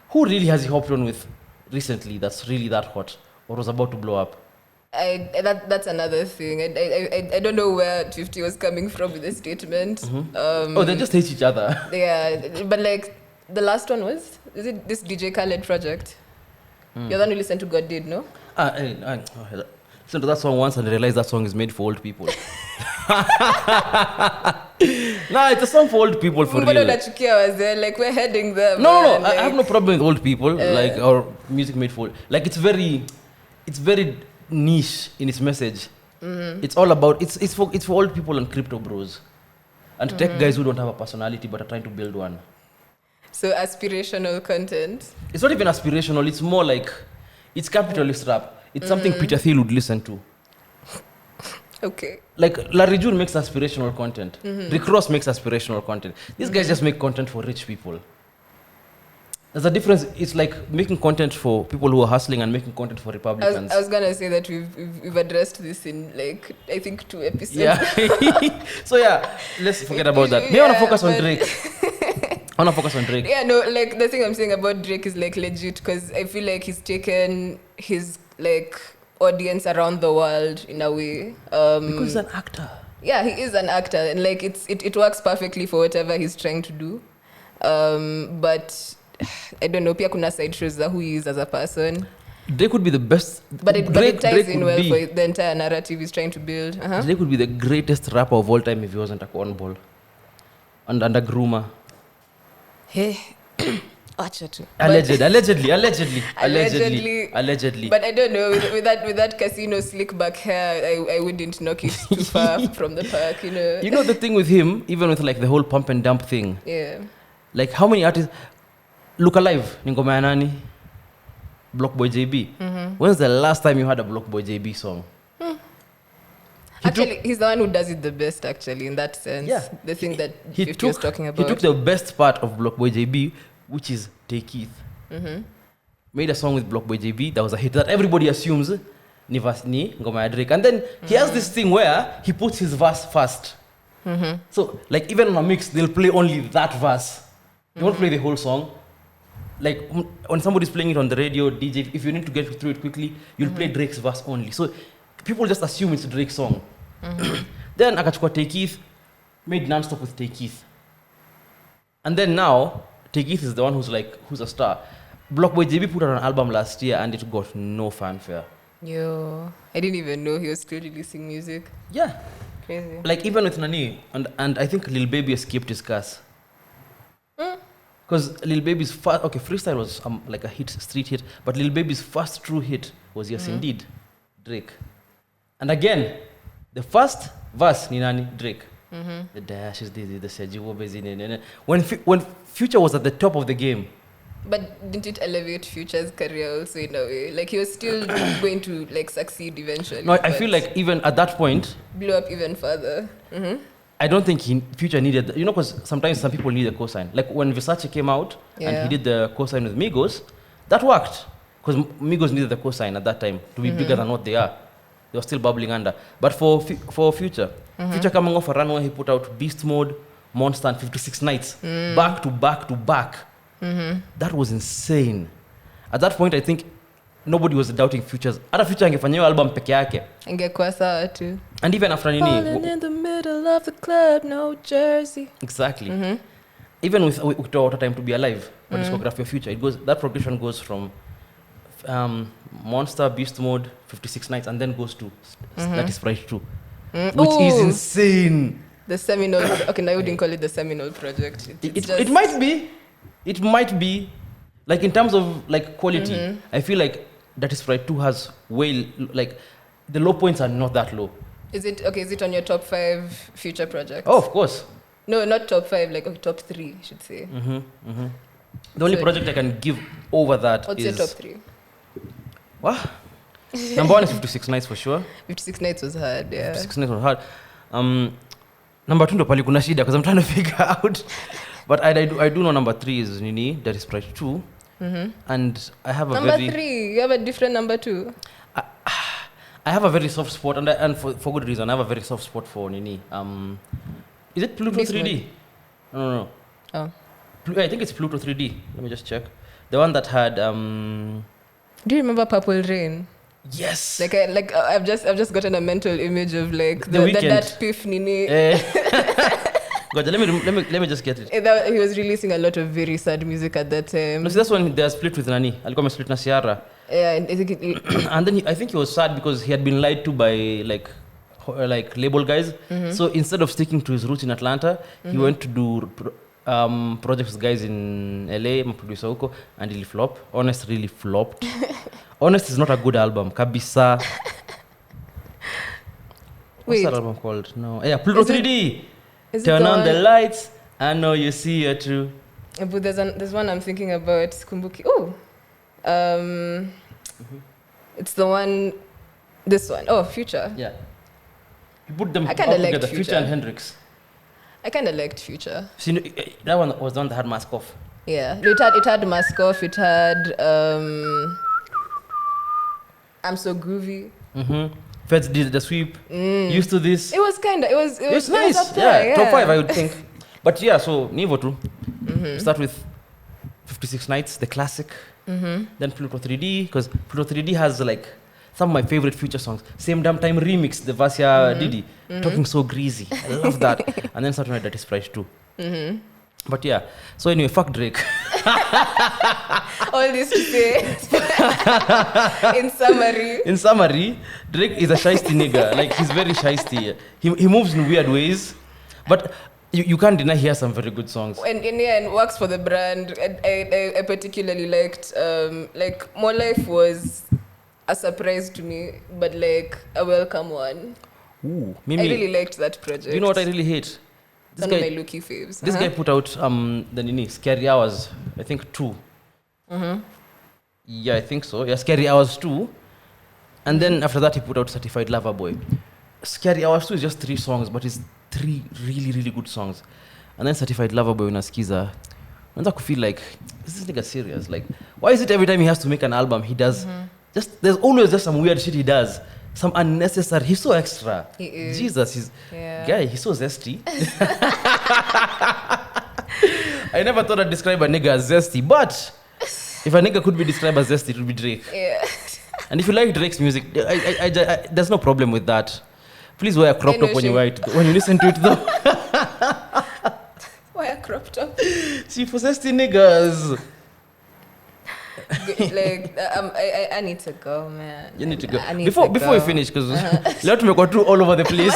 Speaker 3: who really has he hopped on with recently that's really that hot or was about to blow up?
Speaker 2: That's another thing. I don't know where 50 was coming from with this statement.
Speaker 3: They just hate each other.
Speaker 2: Yeah, but, like, the last one is it this DJ Khaled project? You're the one who listened to God Did, no?
Speaker 3: I listened to that song once and realized that song is made for old people. Nah, it's a song for old people for real.
Speaker 2: Like, we're heading them.
Speaker 3: No,
Speaker 2: like,
Speaker 3: I have no problem with old people, like, or music made for old. Like, it's very niche in its message. It's all about, it's for old people and crypto bros. And tech guys who don't have a personality but are trying to build one.
Speaker 2: So aspirational content.
Speaker 3: It's not even aspirational, it's more like, it's capitalist rap. It's something Peter Thiel would listen to.
Speaker 2: Okay.
Speaker 3: Like, Larry June makes aspirational content. Rick Ross makes aspirational content. These guys just make content for rich people. There's a difference. It's like making content for people who are hustling and making content for Republicans.
Speaker 2: I was going to say that we've addressed this in, like, I think 2 episodes.
Speaker 3: Yeah. So, yeah, let's forget about that. Maybe I want to focus on Drake. Yeah,
Speaker 2: no, like, the thing I'm saying about Drake is, like, legit because I feel like he's taken his, like, audience around the world in a way.
Speaker 3: Because he's an actor.
Speaker 2: Yeah, he is an actor, and, like, it works perfectly for whatever he's trying to do. But I don't know, pia kuna side shows who he is as a person.
Speaker 3: Drake would be the best.
Speaker 2: But it ties in well for the entire narrative he's trying to build.
Speaker 3: Drake would be the greatest rapper of all time if he wasn't a cornball and a groomer.
Speaker 2: Hey.
Speaker 3: Allegedly.
Speaker 2: But I don't know, with that casino slick back hair, I wouldn't knock it too far from the park, you know.
Speaker 3: You know the thing with him, even with, like, the whole pump and dump thing.
Speaker 2: Yeah.
Speaker 3: Like, how many artists Look Alive, ni ngoma ya nani? Block Boy JB. When's the last time you heard a Block Boy JB song?
Speaker 2: He's the one who does it the best, actually, in that sense. Yeah. The thing that 50 was talking about.
Speaker 3: He took the best part of Block Boy JB, which is Take Keith. Made a song with Block Boy JB that was a hit that everybody assumes ni ngoma ya Drake. And then he has this thing where he puts his verse first. So, like, even on a mix, they'll play only that verse. They won't play the whole song. Like, when somebody's playing it on the radio, DJ, if you need to get through it quickly, you'll play Drake's verse only. So people just assume it's a Drake song. Then akachukua Take Keith, made Non-Stop with Take Keith. And then now, Take Keith is the one who's a star. Block Boy JB put out an album last year and it got no fanfare.
Speaker 2: Yo, I didn't even know he was still releasing music.
Speaker 3: Yeah.
Speaker 2: crazy.
Speaker 3: Like even with Nani, and I think Lil Baby escaped his curse. Because Lil Baby's first, freestyle was like a street hit, but Lil Baby's first true hit was Yes Indeed, Drake. And again, the first verse ni nani? Drake. The dash is the Sejiwo Bezine. When Future was at the top of the game.
Speaker 2: But didn't it elevate Future's career also in a way? Like he was still going to like succeed eventually.
Speaker 3: No, I feel like even at that point,
Speaker 2: blew up even further.
Speaker 3: I don't think Future needed, because sometimes some people need a cosign. Like when Versace came out and he did the cosign with Migos, that worked. Because Migos needed the cosign at that time to be bigger than what they are. They were still bubbling under. But for Future, Future coming off a run where he put out Beast Mode, Monster, and 56 Nights, back to back to back. That was insane. At that point, I think nobody was doubting Future's. Hata Future angefanya hiyo album peke yake.
Speaker 2: Ingekuwa sawa tu.
Speaker 3: And even after nini.
Speaker 2: Falling in the middle of the club, no jersey.
Speaker 3: Exactly. Even with What a Time to Be Alive, or discography of Future, that progression goes from Monster, Beast Mode, 56 Nights, and then goes to That Is Right Too, which is insane.
Speaker 2: The seminal. Okay, now I wouldn't call it the seminal project.
Speaker 3: It might be. It might be. Like in terms of like quality, I feel like That Is Right Too has like the low points are not that low.
Speaker 2: Is it on your top 5 Future projects?
Speaker 3: Oh, of course.
Speaker 2: No, not top 5, like top 3, I should say.
Speaker 3: The only project I can give over that
Speaker 2: what's
Speaker 3: is...
Speaker 2: What's your top 3?
Speaker 3: What? Number 1 is 56 Nights for sure.
Speaker 2: 56 Nights was hard, yeah.
Speaker 3: 56 Nights was hard. Number 2 ndo pali kuna shida because I'm trying to figure out. But I do know number 3 is Nini, That Is Right Too. And I have a
Speaker 2: number 3, you have a different number 2.
Speaker 3: I have a very soft spot, and for good reason. I have a very soft spot for Nini. Is it Pluto 3D? No.
Speaker 2: Oh.
Speaker 3: I think it's Pluto 3D. Let me just check. The one that had...
Speaker 2: Do you remember Purple Rain?
Speaker 3: Yes.
Speaker 2: Like I've just gotten a mental image of like that Piff Nini.
Speaker 3: God, let me just get it.
Speaker 2: He was releasing a lot of very sad music at that time.
Speaker 3: No, see, that's when they split with Nani. Alikuwa split na Ciara.
Speaker 2: Yeah, and I think
Speaker 3: and then I think he was sad because he had been lied to by like label guys. So instead of sticking to his roots in Atlanta, he went to do projects with guys in LA, producer huko, and he flopped. Honest really flopped. Honest is not a good album. Kabisa. What's that album called? No. Yeah, Pluto 3D. Turn on the lights. I know you see it too.
Speaker 2: But there's one I'm thinking about. Kumbuki. Oh. It's the one. This one. Oh, Future.
Speaker 3: Yeah. You put them all
Speaker 2: together.
Speaker 3: Future and Hendrix.
Speaker 2: I kind of liked Future.
Speaker 3: See, that one was the one that had Mask Off.
Speaker 2: Yeah. It had Mask Off. It had I'm So Groovy.
Speaker 3: Feds did the sweep. Used to this.
Speaker 2: It was nice.
Speaker 3: It was up there, yeah. Top 5 I would think. But yeah, so Nivo too. Start with 56 Nights, the classic. Then Pluto 3D, because Pluto 3D has like some of my favorite Future songs. Same Damn Time remix, the Vasya Didi. Talking So Greasy. I love that. And then something like That Is Right Too. But yeah, so anyway, fuck Drake.
Speaker 2: All this to say, in summary,
Speaker 3: Drake is a shiesty nigga. Like, he's very shiesty. He moves in weird ways, but you can't deny he has some very good songs.
Speaker 2: And works for the brand. I particularly liked, like, More Life was a surprise to me, but like a welcome one.
Speaker 3: Ooh,
Speaker 2: I really liked that project.
Speaker 3: You know what I really hate?
Speaker 2: One of my Lucky faves.
Speaker 3: This guy put out the Nini, Scary Hours, I think 2. Yeah, I think so. Yeah, Scary Hours 2. And then after that, he put out Certified Lover Boy. Scary Hours 2 is just 3 songs, but it's 3 really, really good songs. And then Certified Lover Boy unaskiza. And I could feel like, is this nigga serious? Like, why is it every time he has to make an album, he does there's always just some weird shit he does. Some unnecessary. He's so extra.
Speaker 2: He is.
Speaker 3: Jesus, guy, he's so zesty. I never thought I'd describe a nigga as zesty, but if a nigga could be described as zesty, it would be Drake.
Speaker 2: Yeah.
Speaker 3: And if you like Drake's music, I there's no problem with that. Please wear a crop top when you listen to it, though.
Speaker 2: Wear a crop top.
Speaker 3: See, for zesty niggas.
Speaker 2: Like, I need to go, man.
Speaker 3: You need to go.
Speaker 2: I need
Speaker 3: Before
Speaker 2: to
Speaker 3: before we
Speaker 2: go.
Speaker 3: finish, because let me go through all over the place.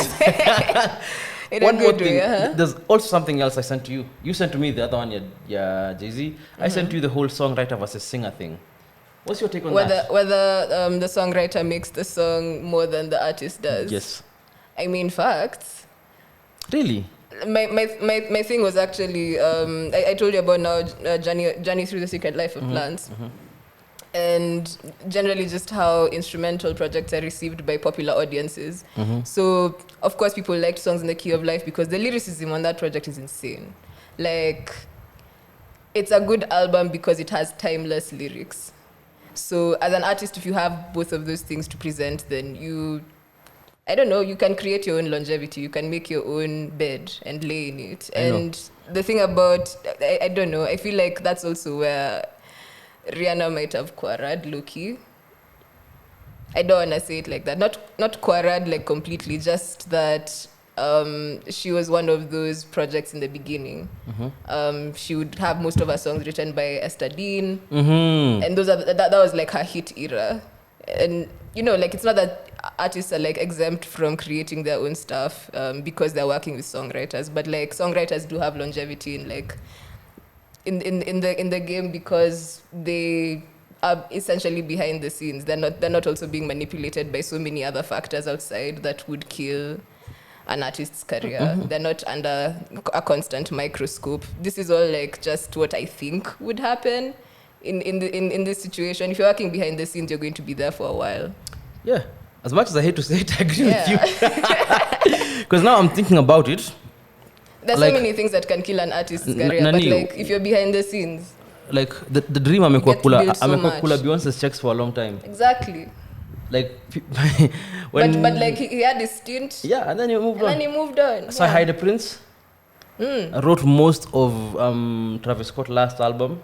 Speaker 2: In
Speaker 3: One
Speaker 2: a
Speaker 3: more
Speaker 2: good
Speaker 3: thing.
Speaker 2: way,
Speaker 3: There's also something else I sent to you. You sent to me the other one, yeah, JayZ. I sent you the whole songwriter versus singer thing. What's your take on that?
Speaker 2: Whether the songwriter makes the song more than the artist does.
Speaker 3: Yes.
Speaker 2: I mean, facts.
Speaker 3: Really?
Speaker 2: My thing was actually I told you about now Journey Through the Secret Life of Plants. And generally just how instrumental projects are received by popular audiences. So, of course, people liked Songs in the Key of Life because the lyricism on that project is insane. Like, it's a good album because it has timeless lyrics. So, as an artist, if you have both of those things to present, then you can create your own longevity. You can make your own bed and lay in it. And the thing about, I don't know, I feel like that's also where Rihanna might have quarreled Loki. I don't want to say it like that. Not quarreled like completely, just that she was one of those projects in the beginning. She would have most of her songs written by Esther Dean. And that was like her hit era. And, like it's not that artists are like exempt from creating their own stuff because they're working with songwriters, but like songwriters do have longevity in like in the game because they are essentially behind the scenes. They're not also being manipulated by so many other factors outside that would kill an artist's career. They're not under a constant microscope. This is all like just what I think would happen in this situation. If you're working behind the scenes, you're going to be there for a while.
Speaker 3: Yeah. As much as I hate to say it, I agree with you. Because now I'm thinking about it.
Speaker 2: There's so many things that can kill an artist's career, but like if you're behind the scenes,
Speaker 3: like the dream amekuwa kula
Speaker 2: so
Speaker 3: Beyonce's checks for a long time.
Speaker 2: Exactly.
Speaker 3: Like
Speaker 2: when but like he had his stint.
Speaker 3: Yeah, and then he moved on. So I Hide the Prince. I wrote most of Travis Scott's last album.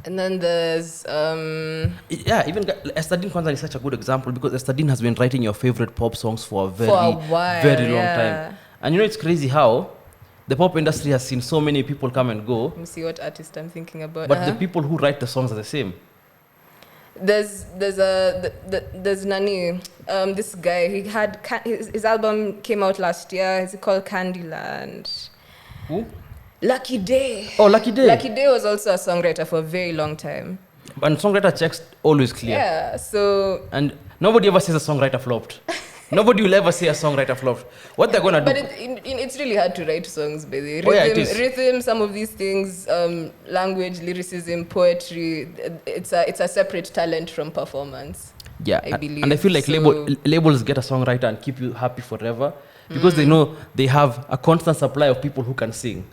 Speaker 2: And then there's
Speaker 3: even Esther Dean Kwanzaa is such a good example because Esther Dean has been writing your favorite pop songs for a very long time. And it's crazy how the pop industry has seen so many people come and go.
Speaker 2: Let me see what artist I'm thinking about.
Speaker 3: But the people who write the songs are the same.
Speaker 2: There's Nani, this guy, he had his album came out last year. Is it called Candyland?
Speaker 3: Who?
Speaker 2: Lucky Day.
Speaker 3: Oh, Lucky Day.
Speaker 2: Lucky Day was also a songwriter for a very long time.
Speaker 3: And songwriter checks always clear.
Speaker 2: Yeah, so...
Speaker 3: And nobody ever says a songwriter flopped. Nobody will ever say a songwriter flopped. What they're going to do...
Speaker 2: But it's really hard to write songs, by the
Speaker 3: way.
Speaker 2: Rhythm, some of these things, language, lyricism, poetry, it's a separate talent from performance.
Speaker 3: Yeah,
Speaker 2: I believe.
Speaker 3: And I feel like labels get a songwriter and keep you happy forever because they know they have a constant supply of people who can sing.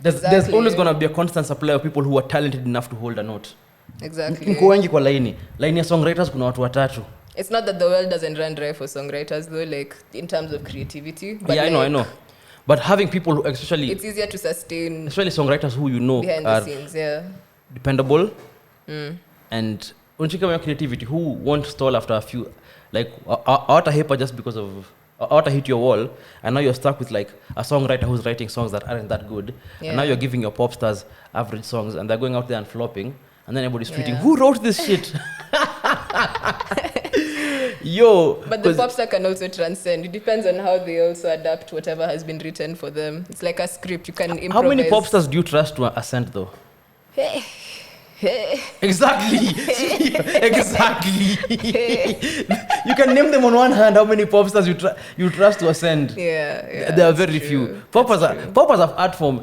Speaker 3: There's always going to be a constant supply of people who are talented enough to hold a note.
Speaker 2: Exactly.
Speaker 3: Mko wengi kwa laini ya songwriters kuna watu watatu.
Speaker 2: It's not that the world doesn't run dry for songwriters though, like in terms of creativity. But
Speaker 3: yeah, I know. But having people who especially...
Speaker 2: It's easier to sustain...
Speaker 3: Especially songwriters who
Speaker 2: behind
Speaker 3: are
Speaker 2: the scenes, yeah.
Speaker 3: Dependable. And unchika your creativity, who won't stall after a few... Like, out a hyper just because of... Out hit your wall, and now you're stuck with like a songwriter who's writing songs that aren't that good. Yeah. And now you're giving your pop stars average songs, and they're going out there and flopping. And then everybody's tweeting, who wrote this shit? Yo.
Speaker 2: But the pop star can also transcend. It depends on how they also adapt whatever has been written for them. It's like a script. You can improvise.
Speaker 3: How many pop stars do you trust to ascend though? Exactly. You can name them on one hand. How many pop stars you trust to ascend?
Speaker 2: Yeah.
Speaker 3: There are very few. Pop as an art form,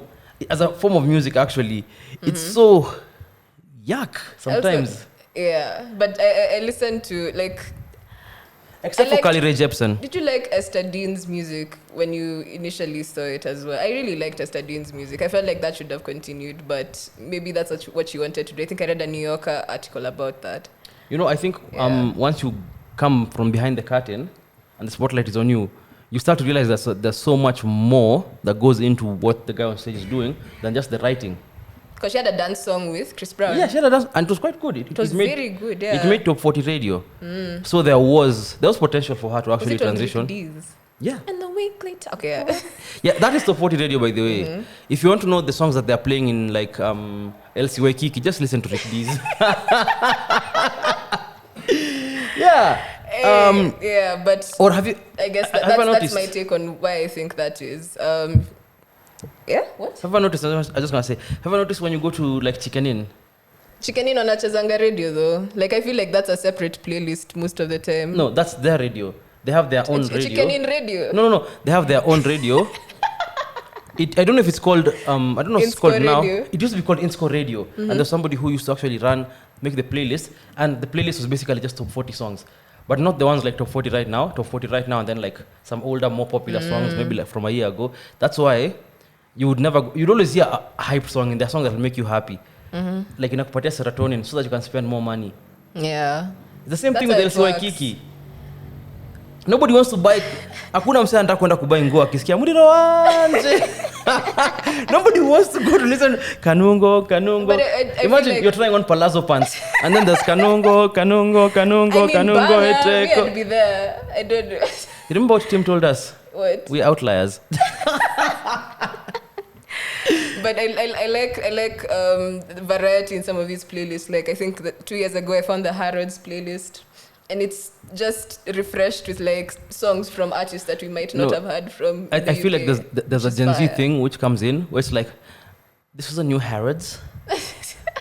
Speaker 3: as a form of music, actually, it's so yuck sometimes.
Speaker 2: Also, but I listen to like.
Speaker 3: Except for Carly Rae Jepsen.
Speaker 2: Did you like Esther Dean's music when you initially saw it as well? I really liked Esther Dean's music. I felt like that should have continued, but maybe that's what she wanted to do. I think I read a New Yorker article about that.
Speaker 3: I think once you come from behind the curtain and the spotlight is on you, you start to realize that there's so much more that goes into what the guy on stage is doing than just the writing.
Speaker 2: Because she had a dance song with Chris Brown.
Speaker 3: Yeah, she had a dance, and it was quite good.
Speaker 2: It was very good, yeah.
Speaker 3: It made top 40 radio. So there was potential for her to actually transition.
Speaker 2: With D's?
Speaker 3: Yeah.
Speaker 2: And the week later. Okay.
Speaker 3: Yeah, that is top 40 radio, by the way. If you want to know the songs that they're playing in like LCY Kiki, just listen to Rick D's. Yeah.
Speaker 2: Yeah, but
Speaker 3: Or have you?
Speaker 2: I guess that's my take on why I think that is. Yeah, what?
Speaker 3: Have I noticed? I was just gonna say. Have I noticed when you go to like Chicken Inn?
Speaker 2: Chicken Inn on Achazanga radio though. Like I feel like that's a separate playlist most of the time.
Speaker 3: No, that's their radio. They have their own radio.
Speaker 2: Chicken Inn radio.
Speaker 3: No. They have their own radio. I don't know if it's called. I don't know if it's called
Speaker 2: radio.
Speaker 3: now. It used to be called Insco Radio, and there's somebody who used to actually make the playlist, and the playlist was basically just top 40 songs. But not the ones like top 40 right now, and then like some older, more popular songs, maybe like from a year ago. That's why you'd always hear a hype song in their song that will make you happy. Like inakupatia serotonin so that you can spend more money.
Speaker 2: Yeah.
Speaker 3: It's the same thing with LCY Kiki. Nobody wants to buy. Hakuna msee anataka kwenda kubuy nguo akisikia mudiro wanje. Nobody wants to go to listen Kanungo.
Speaker 2: But I
Speaker 3: Imagine
Speaker 2: like
Speaker 3: you're trying on palazzo pants and then there's Kanungo.
Speaker 2: I mean, I'd be there. I don't know.
Speaker 3: You remember what Tim told us?
Speaker 2: What?
Speaker 3: We're outliers.
Speaker 2: But I like the variety in some of these playlists. Like I think that 2 years ago I found the Harrods playlist, and it's just refreshed with like songs from artists that we might not have heard from.
Speaker 3: I feel like there's a Gen Z thing which comes in where it's like, this is a new Harrods.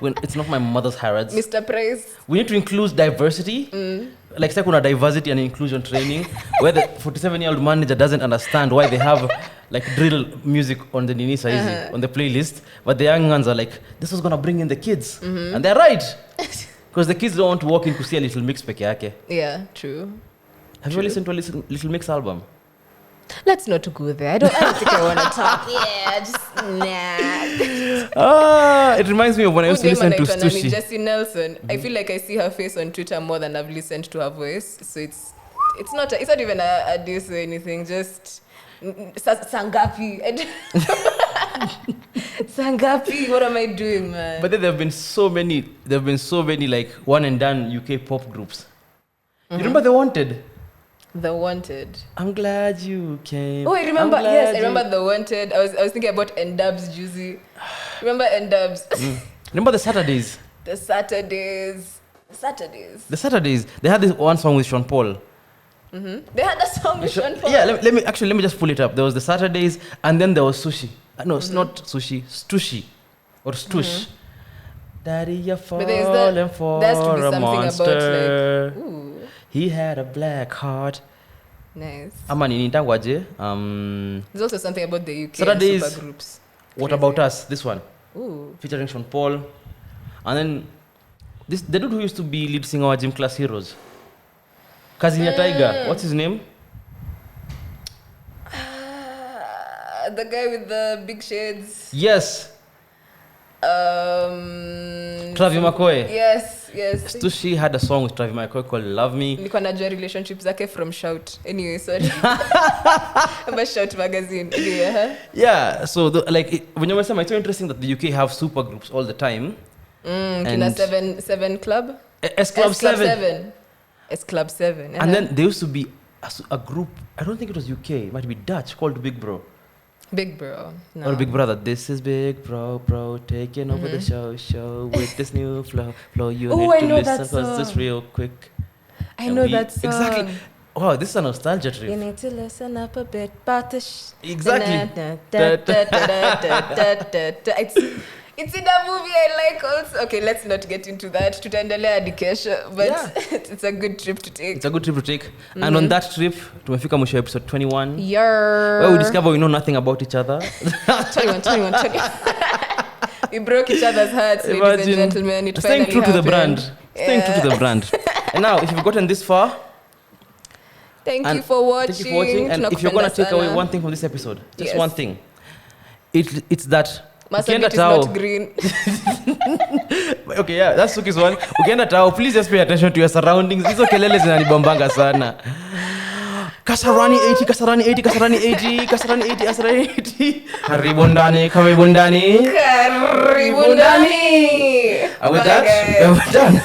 Speaker 3: When it's not my mother's Harrods.
Speaker 2: Mr. Price.
Speaker 3: We need to include diversity. Like kuna diversity and inclusion training where the 47-year-old manager doesn't understand why they have like drill music on the Nini Saizi on the playlist, but the young ones are like, this was gonna bring in the kids, and they're right, because the kids don't want to walk in to see a Little Mix peke yake.
Speaker 2: Yeah, true.
Speaker 3: Have you listened to a Little Mix album?
Speaker 2: Let's not go there. I don't think I want to talk. Yeah, just nah.
Speaker 3: It reminds me of when I used to listen to Stushi.
Speaker 2: Jessie Nelson. I feel like I see her face on Twitter more than I've listened to her voice. So it's not even a diss or anything. Just Sangapi. Sangapi. What am I doing, man?
Speaker 3: But then there have been so many like one and done UK pop groups. You remember The Wanted?
Speaker 2: The Wanted.
Speaker 3: I'm glad you came.
Speaker 2: Oh, I remember. Yes, I remember The Wanted. I was thinking about N-Dubs, Juicy. Remember N-Dubs?
Speaker 3: Remember the Saturdays?
Speaker 2: The Saturdays.
Speaker 3: They had this one song with Sean Paul.
Speaker 2: They had a song with Sean Paul.
Speaker 3: Yeah, let me just pull it up. There was the Saturdays, and then there was Sushi. No, it's not Sushi. Stushi or Stush. Daddy, you're falling for
Speaker 2: there has to be
Speaker 3: a
Speaker 2: something
Speaker 3: monster.
Speaker 2: about like, ooh.
Speaker 3: He had a black heart.
Speaker 2: Nice.
Speaker 3: There's
Speaker 2: There's also something about the UK
Speaker 3: Saturdays,
Speaker 2: super groups.
Speaker 3: What About Us? This one.
Speaker 2: Ooh.
Speaker 3: Featuring Sean Paul. And then the dude who used to be lead singer of Gym Class Heroes. Kazinya Tiger. What's his name?
Speaker 2: The guy with the big shades.
Speaker 3: Yes. Travis McCoy.
Speaker 2: Yes.
Speaker 3: Stushi had a song with Travis McCoy called Love Me.
Speaker 2: Nilikuwa najua relationships zake from Shout. Anyway, sorry. About Shout magazine. Anyway,
Speaker 3: Yeah, so when you were saying, it's so interesting that the UK have super groups all the time.
Speaker 2: Kina seven Club?
Speaker 3: S Club 7.
Speaker 2: S Club 7.
Speaker 3: And then there used to be a group, I don't think it was UK, it might be Dutch, called Big Bro.
Speaker 2: Big Bro. No.
Speaker 3: Or Big Brother. This is Big Bro, taking over the show with this new flow. You need to listen because it's real quick.
Speaker 2: I know that song.
Speaker 3: Exactly. Wow, this is a nostalgia trip.
Speaker 2: You need to listen up a bit about the
Speaker 3: Exactly.
Speaker 2: It's in a movie I like also. Okay, let's not get into that. Tutaendelea education, but
Speaker 3: Yeah.
Speaker 2: it's a good trip to take.
Speaker 3: It's a good trip to take. And on that trip, tumefika mwisho episode 21.
Speaker 2: Where
Speaker 3: we discover we know nothing about each other.
Speaker 2: 21. We broke each other's hearts, ladies and gentlemen. It
Speaker 3: Staying true to the brand.
Speaker 2: Yeah.
Speaker 3: Staying true to the brand. And now, if you've gotten this far,
Speaker 2: Thank you for watching.
Speaker 3: And if you're going to take away one thing from this episode, just one thing, it's that
Speaker 2: Masabit is not green.
Speaker 3: Okay, yeah, that's Sookie's one. Ukienda tao, please just pay attention to your surroundings. Hizo kelele zinanibombanga sana. Kasarani 80. Karibu ndani. And with that, we're done.